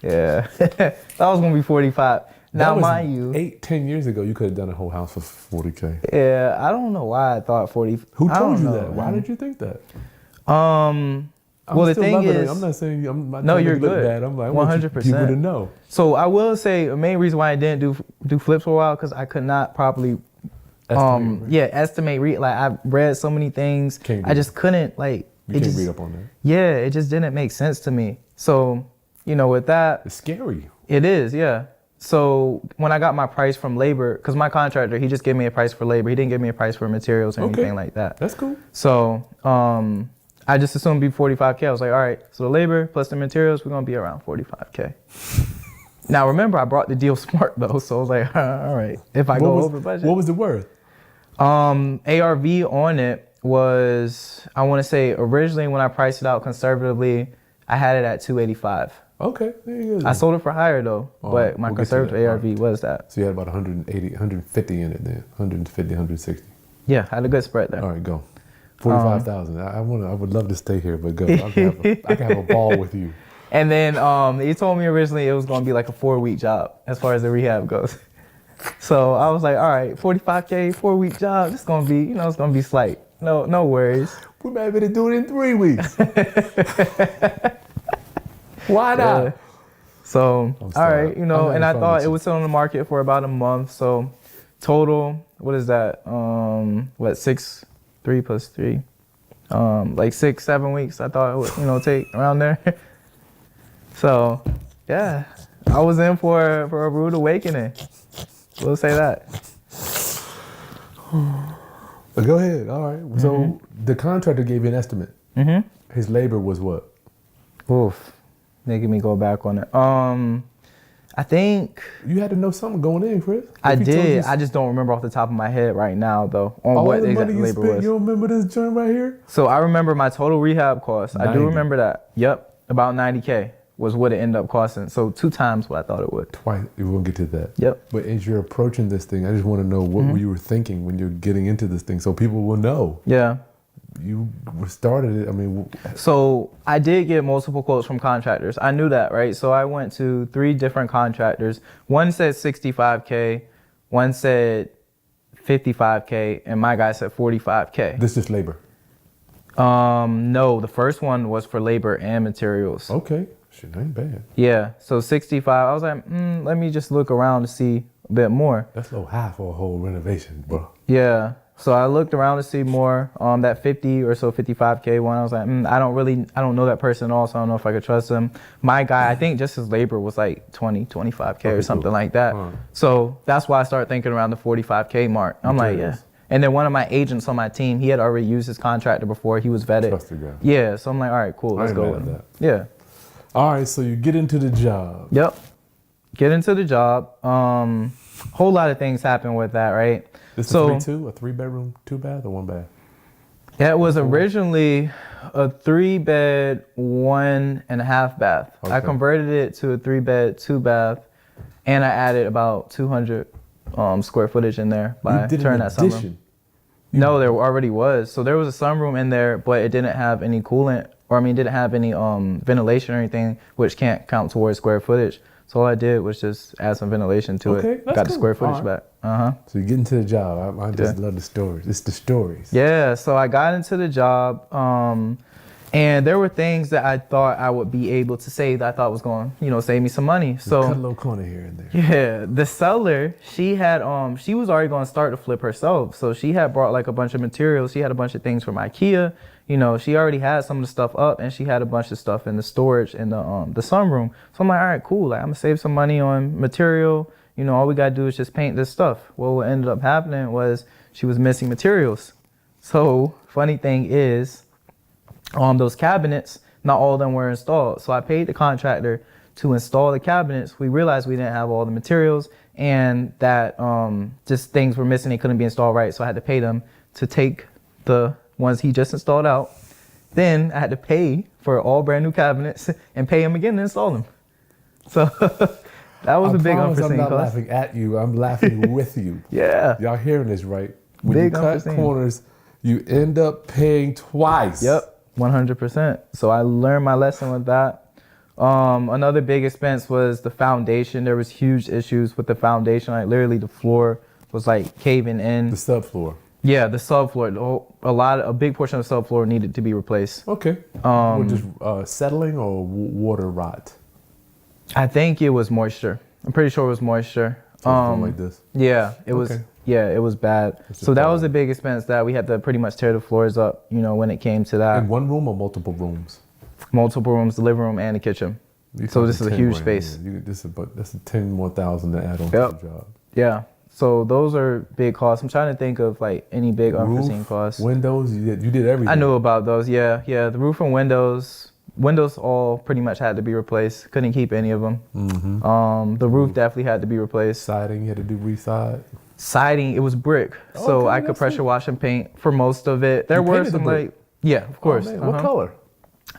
Yeah, that was going to be 45. Now, mind you, 8-10 years ago, you could have done a whole house for 40K. Yeah, I don't know why I thought 40. Who told you that? Why did you think that? Well, the thing is, I'm not saying I'm not no, you're to look good. bad. I'm like, I 100%. want people to know. So I will say the main reason why I didn't do flips for a while because I could not properly estimate. Like I read so many things, I just couldn't like. You can't read up on that. Yeah, it just didn't make sense to me. So you know, with that, it's scary. It is, yeah. So when I got my price from labor, because my contractor, he just gave me a price for labor. He didn't give me a price for materials or anything like that. That's cool. So I just assumed it'd be 45K. I was like, all right, so the labor plus the materials, we're gonna be around 45K. Now remember, I brought the deal smart though, so I was like, all right, if I go over budget. What was it worth? ARV on it was, I want to say originally when I priced it out conservatively, I had it at 285. Okay, there you go. I sold it for higher though, but my conservative ARV was that. So you had about 180, 150 in it then, 150, 160. Yeah, I had a good spread there. All right, go. 45,000. I would love to stay here, but go. I can have a ball with you. And then he told me originally it was going to be like a 4-week job as far as the rehab goes. So I was like, all right, 45K, 4-week job. It's going to be, you know, it's going to be slight. No worries. We might be able to do it in 3 weeks. Why not? Yeah. So, all right, you know, and I thought it was still on the market for about a month. So total, what is that? 3 plus 3, like 6-7 weeks. I thought it would, you know, take around there. So, yeah, I was in for a rude awakening. We'll say that. But go ahead. All right. Mm-hmm. So the contractor gave you an estimate. Mm-hmm. His labor was what? Oof, making me go back on it. I think you had to know something going in, Kris. I did. I just don't remember off the top of my head right now, though, on what the exact labor was. You don't remember this joint right here? So I remember my total rehab cost. 90. I do remember that. Yep, about 90K was what it ended up costing. So 2 times what I thought it would. Twice. We'll get to that. Yep. But as you're approaching this thing, I just want to know what you were thinking when you're getting into this thing, so people will know. Yeah. You started it, I mean. So I did get multiple quotes from contractors. I knew that, right? So I went to 3 different contractors. One said 65K, one said 55K, and my guy said 45K. This is labor? No, the first one was for labor and materials. Okay, shit, ain't bad. Yeah, so 65, I was like, let me just look around to see a bit more. That's a little high for a whole renovation, bro. Yeah. So I looked around to see more. That 50 or so 55K one, I was like, I don't know that person at all, so I don't know if I could trust him. My guy, I think just his labor was like 25K or something like that. Right. So that's why I started thinking around the 45K mark. I'm like, yeah. And then one of my agents on my team, he had already used his contractor before. He was vetted. Trusted guy. Yeah. So I'm like, all right, cool. Let's go with that. Yeah. All right. So you get into the job. Yep. Get into the job. Whole lot of things happen with that, right? This is a 3-2, a 3-bedroom, 2-bath, or 1 bath? Yeah, it was originally a 3-bed, 1.5 bath. I Okay. converted it to a 3-bed, 2-bath, and I added about 200 square footage in there by You did turning an that sunroom. addition. No, there already was. So there was a sunroom in there, but it didn't have any coolant, or I mean, didn't have any ventilation or anything, which can't count towards square footage. So all I did was just add some ventilation to Okay, it. that's Got the cool. square footage All right. back. Uh-huh. So you get into the job. I just love the stories. It's the stories. Yeah, so I got into the job, and there were things that I thought I would be able to say that I thought was going, save me some money. Cut a So little corner here and there. yeah, the seller, she had, she was already going to start to flip herself. So she had brought like a bunch of materials. She had a bunch of things from IKEA. She already had some of the stuff up, and she had a bunch of stuff in the storage in the sunroom. So I'm like, all right, cool. Like, I'm gonna save some money on material. All we gotta do is just paint this stuff. Well, what ended up happening was she was missing materials. So funny thing is, those cabinets, not all of them were installed. So I paid the contractor to install the cabinets. We realized we didn't have all the materials, and that just things were missing. They couldn't be installed right. So I had to pay them to take the ones he just installed out. Then I had to pay for all brand new cabinets and pay him again to install them. So that was a big unforeseen I'm not cost. laughing at you. I'm laughing with you. Yeah. Y'all hearing this, right? When Big you cut unforeseen. corners, you end up paying twice. Yep, 100%. So I learned my lesson with that. Another big expense was the foundation. There was huge issues with the foundation. Like literally the floor was like caving in. The subfloor. Yeah, the subfloor. A big portion of the subfloor needed to be replaced. Okay. Or just settling or water rot? I think it was moisture. I'm pretty sure it was moisture. So it's going like this. Yeah, it was. Okay. Yeah, it was bad. That's So that bad. was a big expense that we had to pretty much tear the floors up. When it came to that. In one room or multiple rooms? Multiple rooms, the living room and the kitchen. You So this talking is a 10 huge grand. space. Yeah, that's a 10 more thousand to add on Yep. to the job. Yeah. So those are big costs. I'm trying to think of like any big unforeseen Roof, costs. windows, you did everything. I knew about those. Yeah. The roof and windows all pretty much had to be replaced. Couldn't keep any of them. Mm-hmm. The roof definitely had to be replaced. Siding, you had to do re-side. Siding, it was brick, so Okay, I could that's pressure it. wash and paint for most of it. There You were painted the some brick? like, yeah, of course. Oh, man. What color?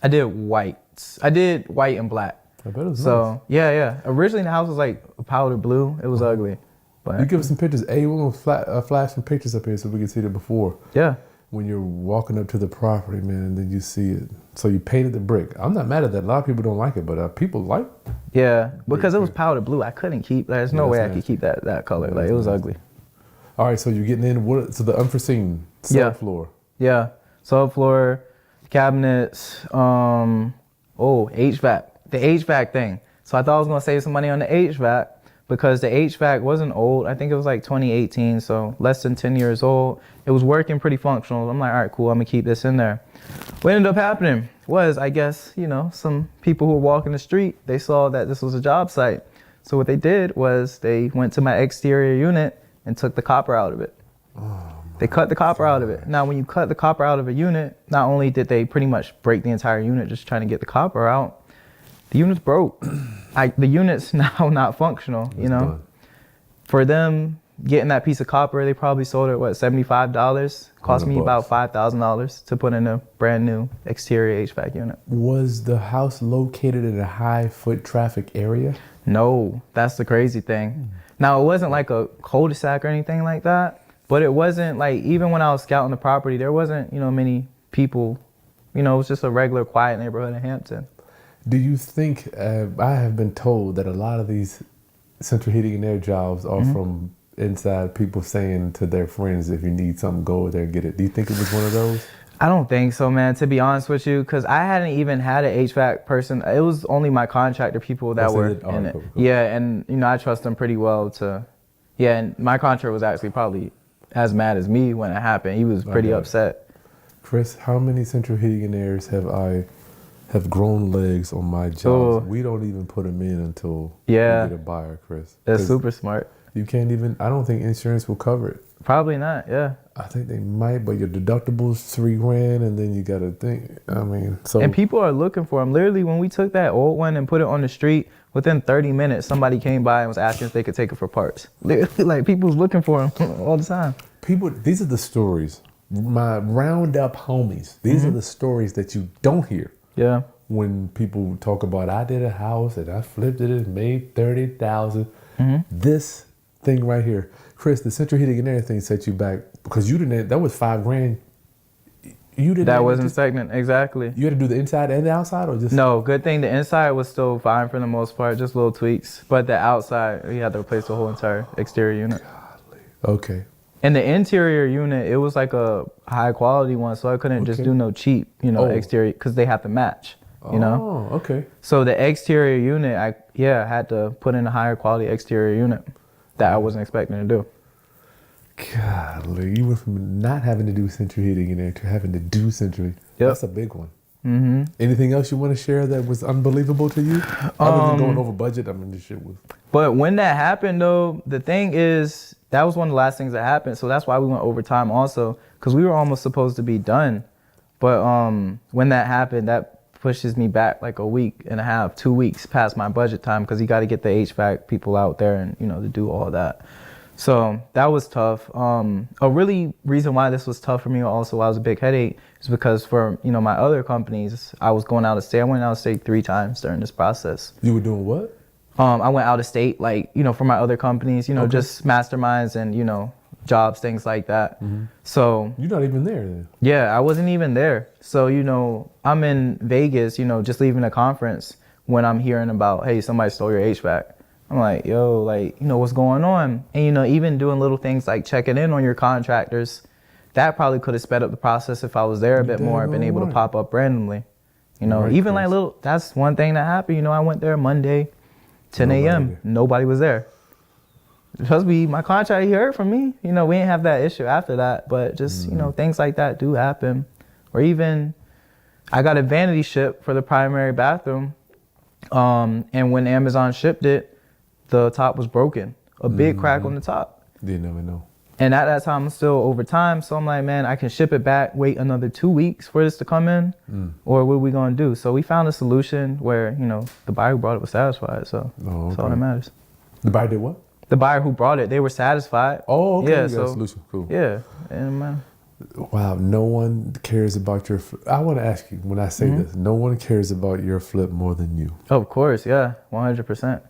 I did white. I did white and black. I bet it was So nice. yeah. Originally the house was like powder blue. It was ugly, but You give us some pictures. Hey, we're gonna flash some pictures up here so we can see it before. yeah. When you're walking up to the property, man, and then you see it. So you painted the brick. I'm not mad at that. A lot of people don't like it, but people like. Yeah, because it was powder blue. I couldn't keep. There's no Yeah, way I that's could nasty. keep that color. Like That's it was nasty. ugly. All right, so you're getting in. So the unforeseen Yeah. subfloor. Yeah, subfloor, cabinets. HVAC. The HVAC thing. So I thought I was gonna save some money on the HVAC because the HVAC wasn't old. I think it was like 2018, so less than 10 years old. It was working pretty functional. I'm like, all right, cool. I'm gonna keep this in there. What ended up happening was, I guess, some people who were walking the street, they saw that this was a job site. So what they did was they went to my exterior unit and took the copper out of it. They cut the copper out of it. Now, when you cut the copper out of a unit, not only did they pretty much break the entire unit just trying to get the copper out, the unit's broke. The unit's now not functional, It's done. For them getting that piece of copper, they probably sold it, $75? Cost me about $5,000 to put in a brand new exterior HVAC unit. Was the house located in a high foot traffic area? No, that's the crazy thing. Now, it wasn't like a cul-de-sac or anything like that, but it wasn't like, even when I was scouting the property, there wasn't, many people. It was just a regular quiet neighborhood in Hampton. Do you think, I have been told that a lot of these central heating and air jobs are from inside people saying to their friends, if you need something, go over there and get it. Do you think it was one of those? I don't think so, man, to be honest with you, because I hadn't even had an HVAC person. It was only my contractor people that Oh, so were they did- in it. cool. Yeah, and I trust them pretty well and my contractor was actually probably as mad as me when it happened. He was pretty bet. upset. Kris, how many central heating and airs have grown legs on my jobs? Oh. We don't even put them in until Yeah. we get a buyer, Kris. That's 'Cause super smart. You can't even, I don't think insurance will cover it. Probably not, yeah. I think they might, but your deductible's $3,000 and then you gotta think, so. And people are looking for them. Literally, when we took that old one and put it on the street, within 30 minutes, somebody came by and was asking if they could take it for parts. Literally, like, people's looking for them all the time. These are the stories my roundup homies. These are the stories that you don't hear. Yeah. When people talk about, I did a house and I flipped it and made 30,000. This thing right here, Kris, the central heating and everything set you back because you didn't. That was $5,000. You didn't. That wasn't stagnant. Exactly. You had to do the inside and the outside, or just no? Good thing the inside was still fine for the most part, just little tweaks. But the outside, we had to replace the whole entire exterior unit. Godly. Okay. And the interior unit, it was like a high quality one, so I couldn't just do no cheap, exterior because they have to match. You know? Oh, okay. So the exterior unit, I had to put in a higher quality exterior unit that I wasn't expecting to do. Golly, you went from not having to do central heating in there to having to do central. Yep. That's a big one. Mm-hmm. Anything else you want to share that was unbelievable to you? Other than going over budget, I mean, this shit was. But when that happened, though, the thing is, that was one of the last things that happened. So that's why we went overtime also, because we were almost supposed to be done. But when that happened, that pushes me back like a week and a half, 2 weeks past my budget time because you got to get the HVAC people out there and, to do all that. So that was tough. A really reason why this was tough for me also, why it was a big headache, is because for, my other companies, I was going out of state. I went out of state 3 times during this process. You were doing what? I went out of state, like, for my other companies, just masterminds and, jobs, things like that. Mm-hmm. So you're not even there then? Yeah, I wasn't even there. So, I'm in Vegas, just leaving a conference when I'm hearing about, hey, somebody stole your HVAC. I'm like, yo, like, what's going on? And, even doing little things like checking in on your contractors, that probably could have sped up the process if I was there a bit more, been able to pop up randomly. Even like that's one thing that happened. I went there Monday, 10 a.m. Nobody was there. Supposed to be my contract, he heard from me. We didn't have that issue after that, but just, things like that do happen. Or even, I got a vanity ship for the primary bathroom. And when Amazon shipped it, the top was broken. A big crack on the top. You never know. And at that time, I'm still over time. So I'm like, man, I can ship it back, wait another 2 weeks for this to come in. Or what are we going to do? So we found a solution where, the buyer who brought it was satisfied. So that's all that matters. The buyer did what? The buyer who brought it, they were satisfied. Oh, okay. Yeah, you got a solution. Cool. Yeah. And, wow, no one cares about your flip. I want to ask you, when I say this, no one cares about your flip more than you. Of course, yeah, 100%.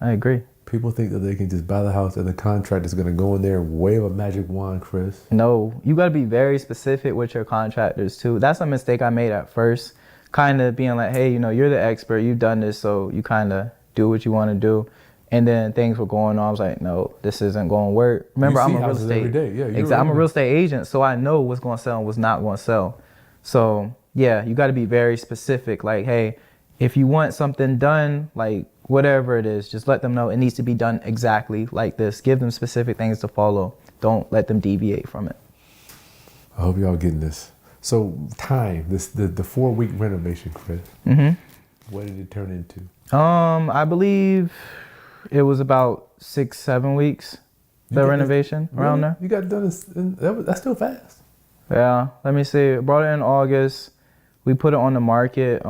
I agree. People think that they can just buy the house and the contractor is going to go in there and wave a magic wand, Kris. No, you got to be very specific with your contractors too. That's a mistake I made at first. Kind of being like, hey, you're the expert, you've done this, so you kind of do what you want to do. And then things were going on. I was like, no, this isn't going to work. Remember, I'm a real estate. Every day. Yeah, exactly. I'm a real estate agent, so I know what's going to sell and what's not going to sell. So yeah, you got to be very specific. Like, hey, if you want something done, like whatever it is, just let them know it needs to be done exactly like this. Give them specific things to follow. Don't let them deviate from it. I hope y'all getting this. So time, the 4-week renovation, Kris. What did it turn into? I believe it was about 6-7 weeks. The renovation around there. You got done. That's still fast. Yeah. Let me see. Brought it in August. We put it on the market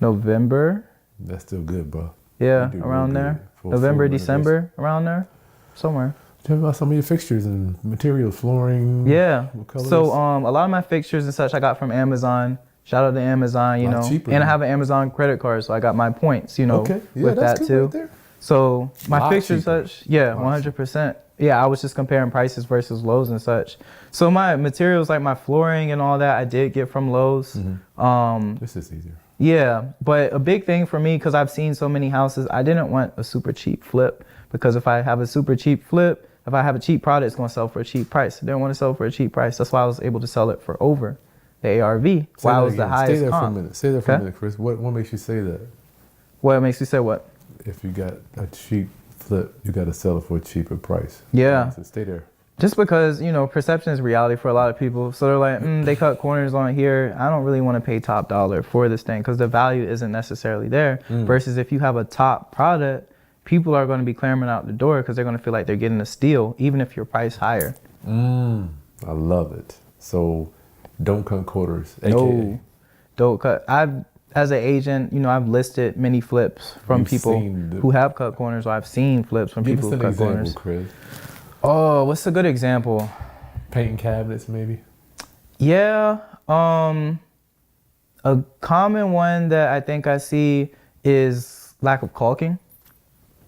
November. That's still good, bro. Yeah, around there. November, December, around there, somewhere. Tell me about some of your fixtures and materials, flooring. Yeah. So a lot of my fixtures and such I got from Amazon. Shout out to Amazon, and I have an Amazon credit card, so I got my points, okay. Yeah, with that's that good too. Right there. So my fixtures cheaper. Such, yeah, 100%. Yeah, I was just comparing prices versus Lowe's and such. So my materials, like my flooring and all that, I did get from Lowe's. This is easier. Yeah, but a big thing for me, because I've seen so many houses, I didn't want a super cheap flip, because if I have a super cheap flip, if I have a cheap product, it's going to sell for a cheap price. I didn't want to sell for a cheap price. That's why I was able to sell it for over the ARV. Why was the highest Stay there comp. for a minute. Stay there for a minute, Kris. What makes you say that? What makes you say what? If you got a cheap flip, you got to sell it for a cheaper price. Yeah. So stay there. Just because, perception is reality for a lot of people. So they're like, they cut corners on it here. I don't really want to pay top dollar for this thing because the value isn't necessarily there. Versus if you have a top product, people are going to be clamoring out the door because they're going to feel like they're getting a steal, even if your price higher. I love it. So don't cut corners. No, don't cut. As an agent, I've listed many flips from people who have cut corners. Or I've seen flips from people who cut corners. Kris. Oh, what's a good example? Painting cabinets, maybe? Yeah. A common one that I think I see is lack of caulking.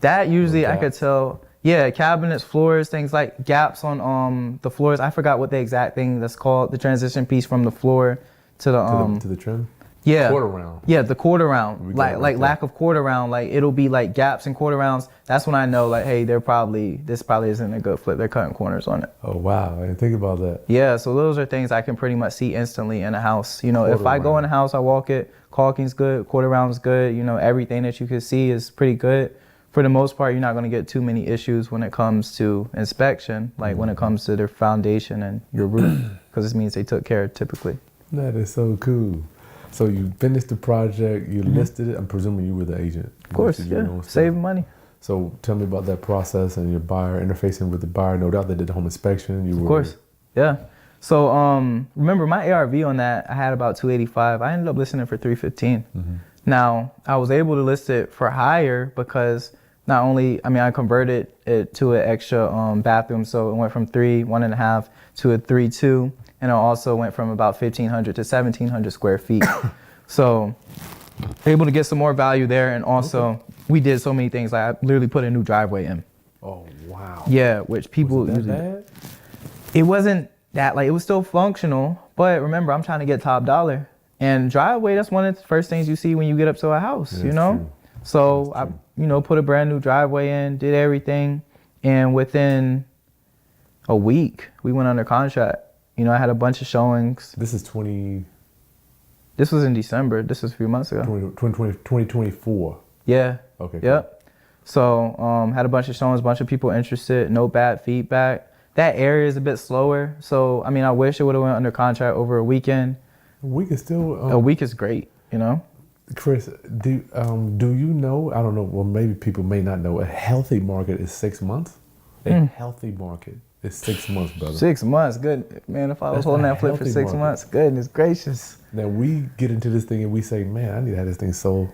That usually I could tell. Yeah, cabinets, floors, things like gaps on the floors. I forgot what the exact thing that's called, the transition piece from the floor to the trim. Yeah. Quarter round. Yeah, the quarter round. Like lack of quarter round. Like it'll be like gaps in quarter rounds. That's when I know like, hey, this probably isn't a good flip. They're cutting corners on it. Oh wow, I didn't think about that. Yeah, so those are things I can pretty much see instantly in a house. You know, Quarter if I go round. in a house, I walk it, caulking's good, quarter round's good. You know, everything that you can see is pretty good. For the most part, you're not going to get too many issues when it comes to inspection, like when it comes to their foundation and your roof, because this means they took care typically. That is so cool. So you finished the project, you listed it. I'm presuming you were the agent. Of course, yeah, saving money. So tell me about that process and your buyer interfacing with the buyer. No doubt they did the home inspection. Of course, yeah. So remember my ARV on that, I had about 285. I ended up listing it for 315. Now I was able to list it for higher because not only, I converted it to an extra bathroom, so it went from 1.5 to a 3.2, and it also went from about 1,500 to 1,700 square feet. So able to get some more value there, and also we did so many things. Like I literally put a new driveway in. Oh wow. Yeah, which people Was it usually. that bad? It wasn't that, like, it was still functional, but remember, I'm trying to get top dollar. And driveway, that's one of the first things you see when you get up to a house, you know? True. So I, put a brand new driveway in, did everything. And within a week, we went under contract. You know, I had a bunch of showings. This is 20... This was in December. This was a few months ago. 2024. Yeah. Okay. Yep. Cool. So had a bunch of showings, a bunch of people interested, no bad feedback. That area is a bit slower. So, I wish it would have went under contract over a weekend. A week is still... a week is great, you know? Kris, do you know, I don't know, well, maybe people may not know, a healthy market is 6 months? A healthy market is 6 months, brother. 6 months, good. Man, if I was holding that flip for 6 months, goodness gracious. Now we get into this thing and we say, man, I need to have this thing sold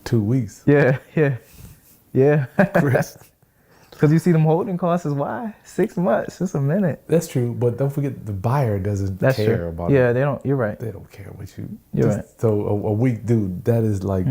2 weeks. Yeah. Kris. Because you see them holding costs is why? 6 months, it's a minute. That's true, but don't forget the buyer doesn't care about it. Yeah, they don't, you're right. They don't care what you... You're right. So a week, dude, that is like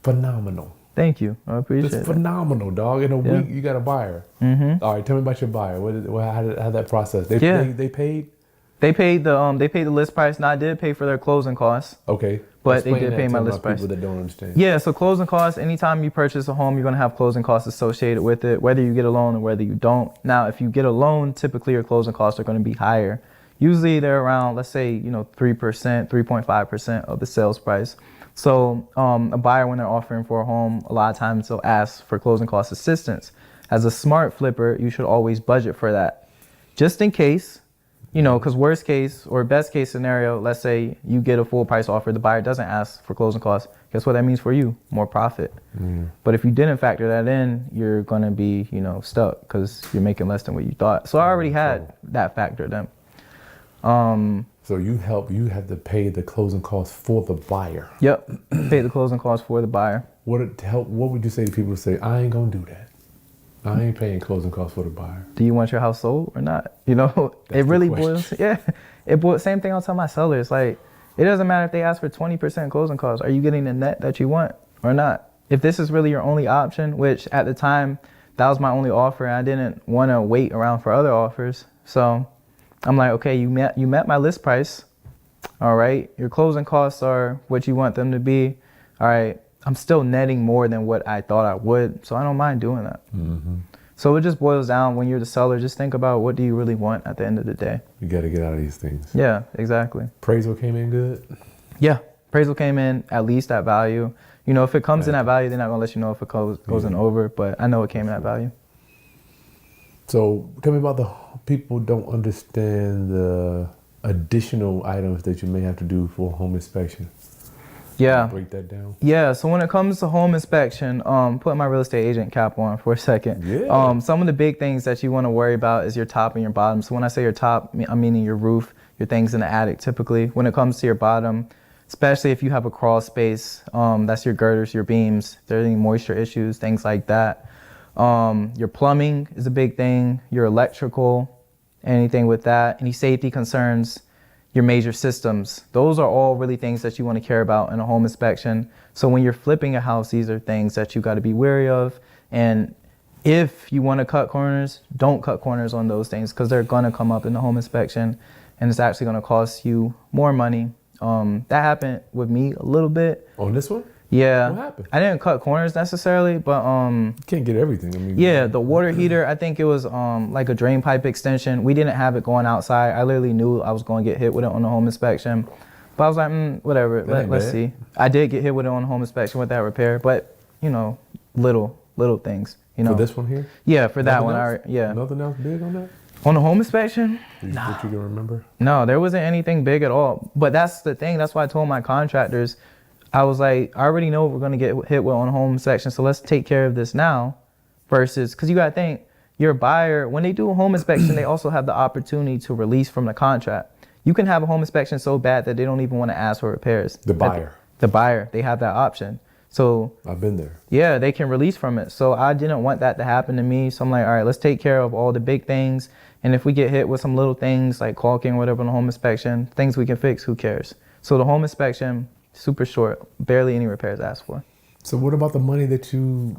phenomenal. Thank you, I appreciate it. It's phenomenal, dog. In a week, you got a buyer. All right, tell me about your buyer. How that process? They paid? They paid the list price. Now I did pay for their closing costs. Okay. But they did pay my list price. People that don't understand. Yeah, so closing costs, anytime you purchase a home, you're going to have closing costs associated with it, whether you get a loan or whether you don't. Now, if you get a loan, typically your closing costs are going to be higher. Usually they're around, let's say, 3%, 3.5% of the sales price. So a buyer, when they're offering for a home, a lot of times they'll ask for closing cost assistance. As a smart flipper, you should always budget for that. Just in case, because worst case or best case scenario, let's say you get a full price offer, the buyer doesn't ask for closing costs. Guess what that means for you? More profit. But if you didn't factor that in, you're going to be, stuck because you're making less than what you thought. So I already had that factored in. So you have to pay the closing costs for the buyer. Yep, pay the closing costs for the buyer. What would you say to people who say, I ain't going to do that? I ain't paying closing costs for the buyer. Do you want your house sold or not? It really boils. Yeah, same thing I'll tell my sellers. Like, it doesn't matter if they ask for 20% closing costs. Are you getting the net that you want or not? If this is really your only option, which at the time, that was my only offer, and I didn't want to wait around for other offers. So I'm like, okay, you met my list price. All right, your closing costs are what you want them to be. All right, I'm still netting more than what I thought I would, so I don't mind doing that. So it just boils down, when you're the seller, just think about what do you really want at the end of the day. You got to get out of these things. Yeah, exactly. Appraisal came in good? Yeah, appraisal came in at least at value. If it comes in at value, they're not going to let you know if it goes in over, but I know it came in at value. So tell me about the people don't understand the additional items that you may have to do for home inspection. Yeah. Break that down. Yeah. So when it comes to home inspection, put my real estate agent cap on for a second. Yeah. Some of the big things that you want to worry about is your top and your bottom. So when I say your top, I'm meaning your roof, your things in the attic. Typically, when it comes to your bottom, especially if you have a crawl space, that's your girders, your beams. If there's any moisture issues, things like that. Your plumbing is a big thing. Your electrical, anything with that, any safety concerns, your major systems. Those are all really things that you want to care about in a home inspection. So when you're flipping a house, these are things that you got to be wary of. And if you want to cut corners, don't cut corners on those things because they're going to come up in the home inspection and it's actually going to cost you more money. That happened with me a little bit. On this one? Yeah. What happened? I didn't cut corners necessarily, but you can't get everything. I mean, yeah, the water heater, I think it was like a drain pipe extension. We didn't have it going outside. I literally knew I was going to get hit with it on the home inspection. But I was like, whatever, let's see. I did get hit with it on the home inspection with that repair, but you know, little things, you know. For this one here? Yeah, for that Nothing one, else? yeah. Nothing else big on that? On the home inspection? That you can remember? No, there wasn't anything big at all. But that's the thing. That's why I told my contractors, I was like, I already know we're going to get hit with on home inspection, so let's take care of this now versus, because you got to think, your buyer, when they do a home inspection, they also have the opportunity to release from the contract. You can have a home inspection so bad that they don't even want to ask for repairs. The buyer. The buyer, they have that option. So I've been there. yeah, they can release from it. So I didn't want that to happen to me. So I'm like, all right, let's take care of all the big things. And if we get hit with some little things like caulking or whatever on the home inspection, things we can fix, who cares? So the home inspection, super short, barely any repairs asked for. So what about the money that you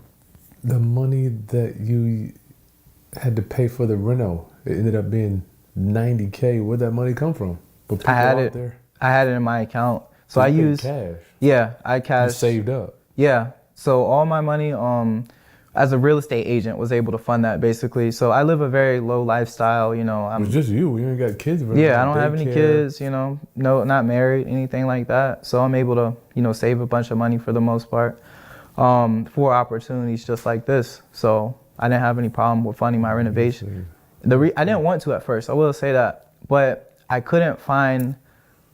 had to pay for the Reno? It ended up being $90K. Where'd that money come from? I had it in my account. So I used cash. Yeah, I cashed. You saved up. Yeah. So all my money, as a real estate agent, was able to fund that basically. So I live a very low lifestyle, you know. It's just you. You ain't got kids. Yeah, I don't have any kids, you know. No, not married, anything like that. So I'm able to, you know, save a bunch of money for the most part for opportunities just like this. So I didn't have any problem with funding my renovation. I didn't want to at first, I will say that. But I couldn't find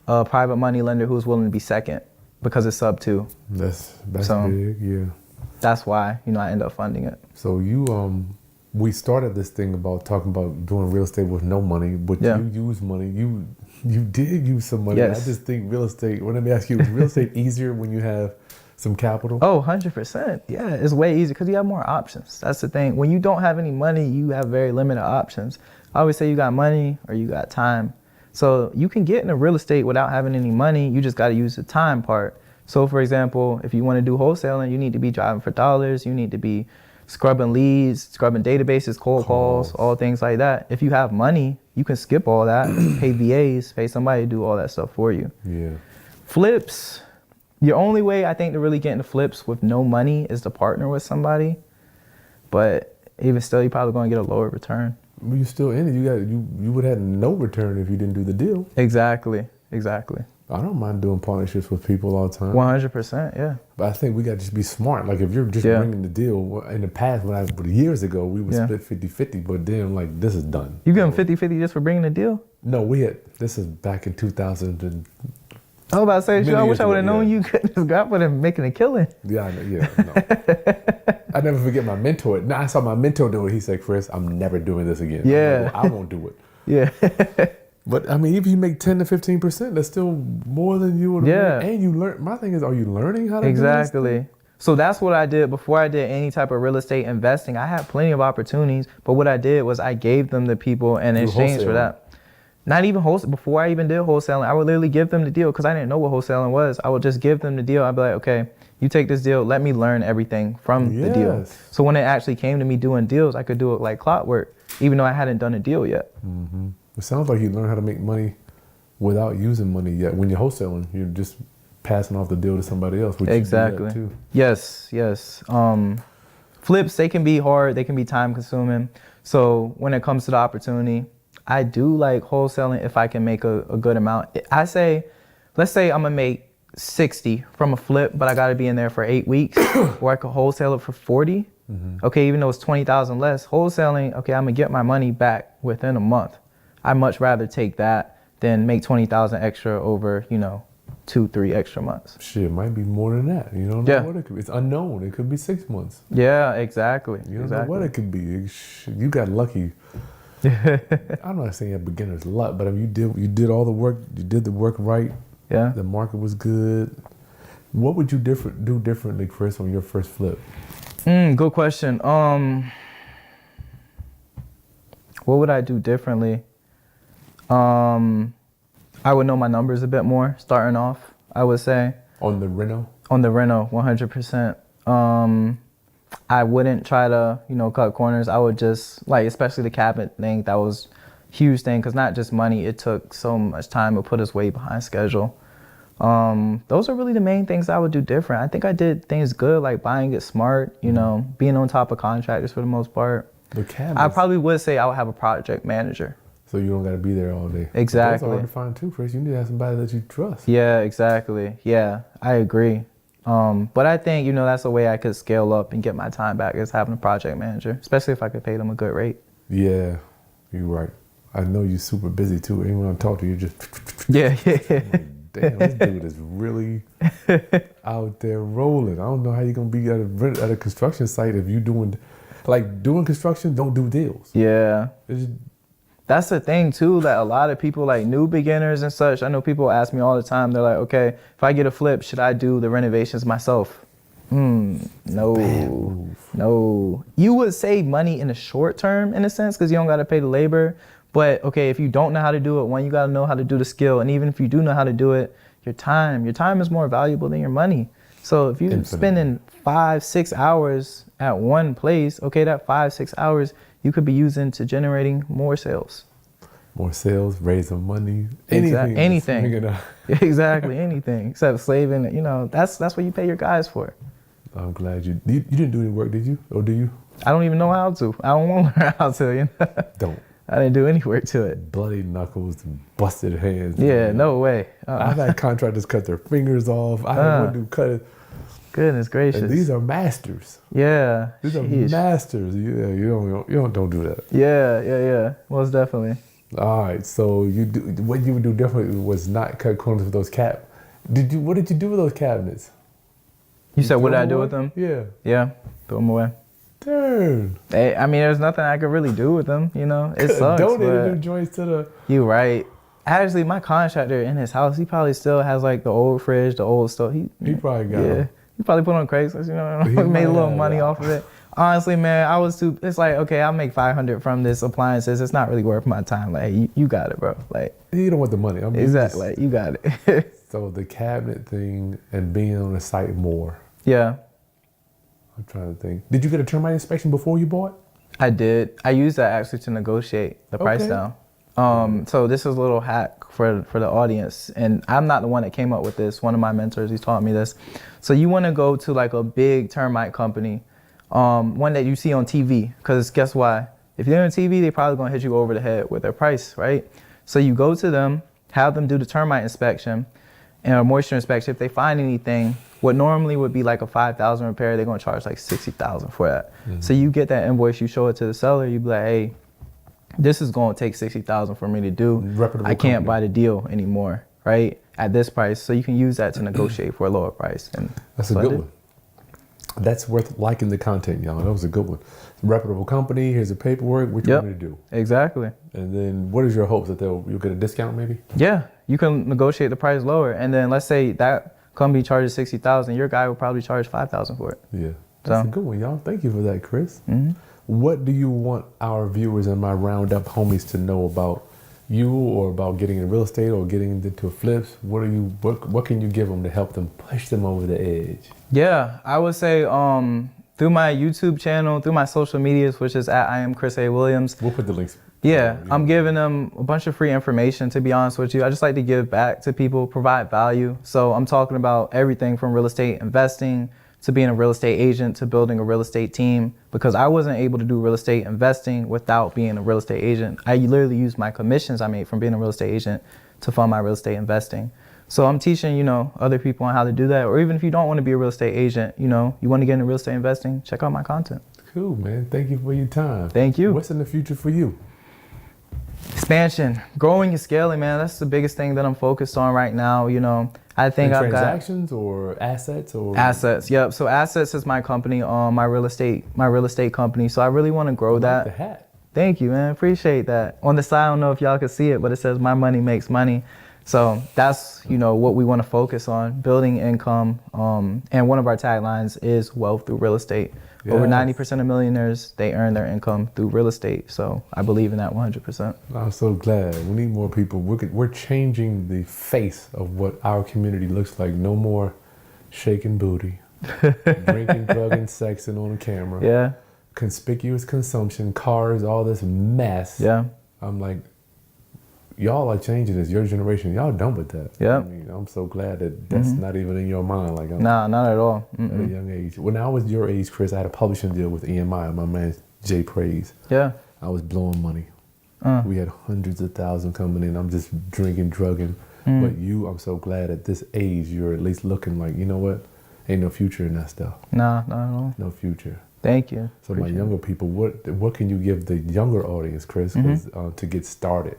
a private money lender who was willing to be second because it's sub 2. That's so, big, yeah. That's why, you know, I ended up funding it. So you, we started this thing about talking about doing real estate with no money, but you use money. You did use some money. Yes. I just think real estate, well, let me ask you, is real estate easier when you have some capital? Oh, 100%. Yeah, it's way easier because you have more options. That's the thing. When you don't have any money, you have very limited options. I always say you got money or you got time. So you can get into real estate without having any money. You just got to use the time part. So for example, if you want to do wholesaling, you need to be driving for dollars. You need to be scrubbing leads, scrubbing databases, cold calls, all things like that. If you have money, you can skip all that, pay VAs, pay somebody to do all that stuff for you. Yeah. Flips, your only way I think to really get into flips with no money is to partner with somebody. But even still, you're probably going to get a lower return. Well, you still in it. You would have no return if you didn't do the deal. Exactly. I don't mind doing partnerships with people all the time. 100%, yeah. But I think we got to just be smart. Like if you're just bringing the deal, in the past, years ago, we would split 50-50, but then like this is done. You give them 50-50 just for bringing the deal? No, this is back in 2000. I was about to say, I wish I would have known you couldn't just go out with him making a killing. Yeah, I know, no. I never forget my mentor. I saw my mentor do it. He said, Kris, I'm never doing this again. Yeah. Like, well, I won't do it. Yeah. But I mean, if you make 10 to 15%, that's still more than you would. Yeah. And you learn. My thing is, are you learning how to do this? So that's what I did before I did any type of real estate investing. I had plenty of opportunities, but what I did was I gave them the people in exchange for that. Not even wholesale. Before I even did wholesaling, I would literally give them the deal because I didn't know what wholesaling was. I would just give them the deal. I'd be like, okay, you take this deal. Let me learn everything from the deal. So when it actually came to me doing deals, I could do it like clockwork, even though I hadn't done a deal yet. Mm-hmm. It sounds like you learn how to make money without using money yet. When you're wholesaling, you're just passing off the deal to somebody else. Which exactly. You do that too. Yes. Flips, they can be hard. They can be time consuming. So when it comes to the opportunity, I do like wholesaling if I can make a good amount. Let's say I'm gonna make 60 from a flip, but I gotta be in there for 8 weeks, or I could wholesale it for 40. Mm-hmm. Okay, even though it's 20,000 less, wholesaling, okay, I'm gonna get my money back within a month. I'd much rather take that than make 20,000 extra over, 2-3 extra months. Shit, it might be more than that. You don't know what it could be. It's unknown. It could be 6 months. Yeah, exactly. You don't know what it could be. You got lucky. I'm not saying you have beginner's luck, but I mean, you did all the work. You did the work right. Yeah. The market was good. What would you do differently, Kris, on your first flip? Good question. What would I do differently? I would know my numbers a bit more starting off, I would say. On the Reno? On the Reno, 100%. I wouldn't try to, cut corners. I would just, especially the cabinet thing, that was a huge thing, because not just money, it took so much time. It put us way behind schedule. Those are really the main things I would do different. I think I did things good, like buying it smart, being on top of contractors for the most part. The cabinets. I probably would say I would have a project manager. So you don't got to be there all day. Exactly. That's hard to find too, Chris. You need to have somebody that you trust. Yeah, exactly. Yeah, I agree. But I think, that's a way I could scale up and get my time back, is having a project manager, especially if I could pay them a good rate. Yeah, you're right. I know you're super busy too. And when I talk to you, just... Yeah. Damn, this dude is really out there rolling. I don't know how you're going to be at a construction site if you doing construction, don't do deals. Yeah. That's the thing too, that a lot of people, like new beginners and such, I know people ask me all the time, they're like, okay, if I get a flip, should I do the renovations myself? No. You would save money in the short term, in a sense, because you don't got to pay the labor. But okay, if you don't know how to do it, one, you got to know how to do the skill. And even if you do know how to do it, your time is more valuable than your money. So if you're spending 5-6 hours at one place, okay, that 5-6 hours you could be using to generating more sales. More sales, raising money, anything. Exactly, anything except slaving. That's what you pay your guys for. I'm glad you didn't do any work, did you? Or do you? I don't even know how to. I don't want to learn how to. Don't. I didn't do any work to it. Bloody knuckles and busted hands. Yeah, man. No way. I've had contractors cut their fingers off. I had one dude cut it. Goodness gracious. And these are masters. Yeah. These are masters. Yeah, you don't do that. Yeah. Most definitely. All right. So what you would do differently was not cut corners with those What did you do with those cabinets? You said what did I do with them? Yeah. Yeah. Throw them away. Darn. Hey, I mean, there's nothing I could really do with them. It sucks. Donated them joints to the. You right. Actually, my contractor in his house, he probably still has like the old fridge, the old stove. He probably got them. He probably put on Craigslist, he made a little money off of it. Honestly, man, it's like, okay, I'll make $500 from this appliances. It's not really worth my time. Like, you got it, bro. Like, you don't want the money. Exactly. Like, you got it. So the cabinet thing and being on the site more. Yeah. I'm trying to think. Did you get a termite inspection before you bought? I did. I used that actually to negotiate the price down. So this is a little hack for the audience, and I'm not the one that came up with this. One of my mentors, he's taught me this. So you want to go to like a big termite company, one that you see on TV, because guess why? If you're on TV, they're probably gonna hit you over the head with their price, right? So you go to them, have them do the termite inspection and a moisture inspection. If they find anything, what normally would be like a $5,000 repair, they're gonna charge like $60,000 for that. Mm-hmm. So you get that invoice, you show it to the seller, you be like, hey, this is gonna take $60,000 for me to do. I can't buy the deal anymore, right? At this price. So you can use that to negotiate for a lower price. And that's a good one. That's worth liking the content, y'all. That was a good one. Reputable company, here's the paperwork, what you want me to do. Exactly. And then what is your hopes that you'll get a discount maybe? Yeah, you can negotiate the price lower. And then let's say that company charges $60,000, your guy will probably charge $5,000 for it. Yeah, that's a good one, y'all. Thank you for that, Kris. Mm-hmm. What do you want our viewers and my roundup homies to know about you, or about getting in real estate, or getting into flips? What can you give them to help them push them over the edge? Yeah, I would say through my YouTube channel, through my social medias, which is at I am Kris A. Williams. We'll put the links. Yeah, I'm giving them a bunch of free information, to be honest with you. I just like to give back to people, provide value. So I'm talking about everything from real estate investing to being a real estate agent to building a real estate team, because I wasn't able to do real estate investing without being a real estate agent. I literally used my commissions I made from being a real estate agent to fund my real estate investing. So I'm teaching, other people on how to do that. Or even if you don't want to be a real estate agent, you want to get into real estate investing, check out my content. Cool, man. Thank you for your time. Thank you. What's in the future for you? Expansion, growing and scaling, man. That's the biggest thing that I'm focused on right now. I think I've got transactions or assets or assets. Yep. So assets is my company, my real estate company. So I really want to grow that. The hat. Thank you, man. Appreciate that. On the side, I don't know if y'all can see it, but it says "My money makes money." So that's, you know, what we want to focus on, building income. And one of our taglines is wealth through real estate. Yes. Over 90% of millionaires, they earn their income through real estate. So I believe in that 100%. I'm so glad. We need more people. We're changing the face of what our community looks like. No more shaking booty, drinking, drugging, sexing on camera. Yeah. Conspicuous consumption, cars, all this mess. Yeah. I'm like, y'all are changing this. Your generation, y'all done with that. Yeah. I mean, I'm so glad that that's not even in your mind. Like, Nah, not at all. at a young age. When I was your age, Kris, I had a publishing deal with EMI. My man Jay Praise. Yeah. I was blowing money. We had hundreds of thousands coming in. I'm just drinking, drugging. But you, I'm so glad at this age, you're at least looking like, you know what? Ain't no future in that stuff. Nah, not at all. No future. Thank you. So my younger people, what can you give the younger audience, Kris, 'cause, to get started?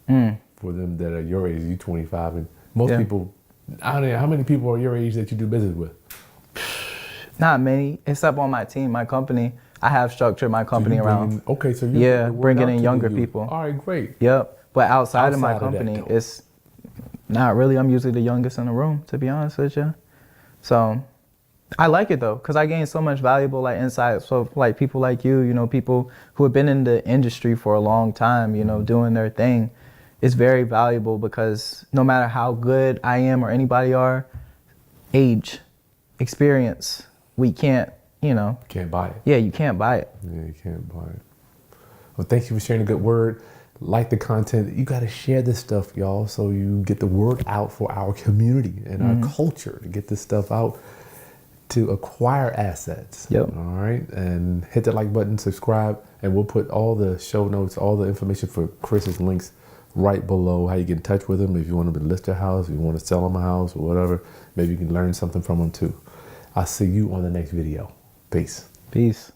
For them that are your age, you 25, and most people, I don't know, how many people are your age that you do business with? Not many, except on my team, my company. I have structured my company around. Okay, so you're bringing in younger people. All right, great. Yep. But outside of my Outside of that, company, though. it's not really. I'm usually the youngest in the room, to be honest with you. So I like it though, because I gain so much valuable like insight. So like people like you know, people who have been in the industry for a long time, you know, doing their thing. It's very valuable because no matter how good I am or anybody are, age, experience, we can't, you know. Can't buy it. Yeah, you can't buy it. Yeah, you can't buy it. Well, thank you for sharing a good word. Like the content. You got to share this stuff, y'all, so you get the word out for our community and our culture, to get this stuff out to acquire assets. Yep. All right. And hit the like button, subscribe, and we'll put all the show notes, all the information for Kris's links right below, how you get in touch with him. If you want to list a house, if you want to sell him a house or whatever, maybe you can learn something from him too. I'll see you on the next video. Peace. Peace.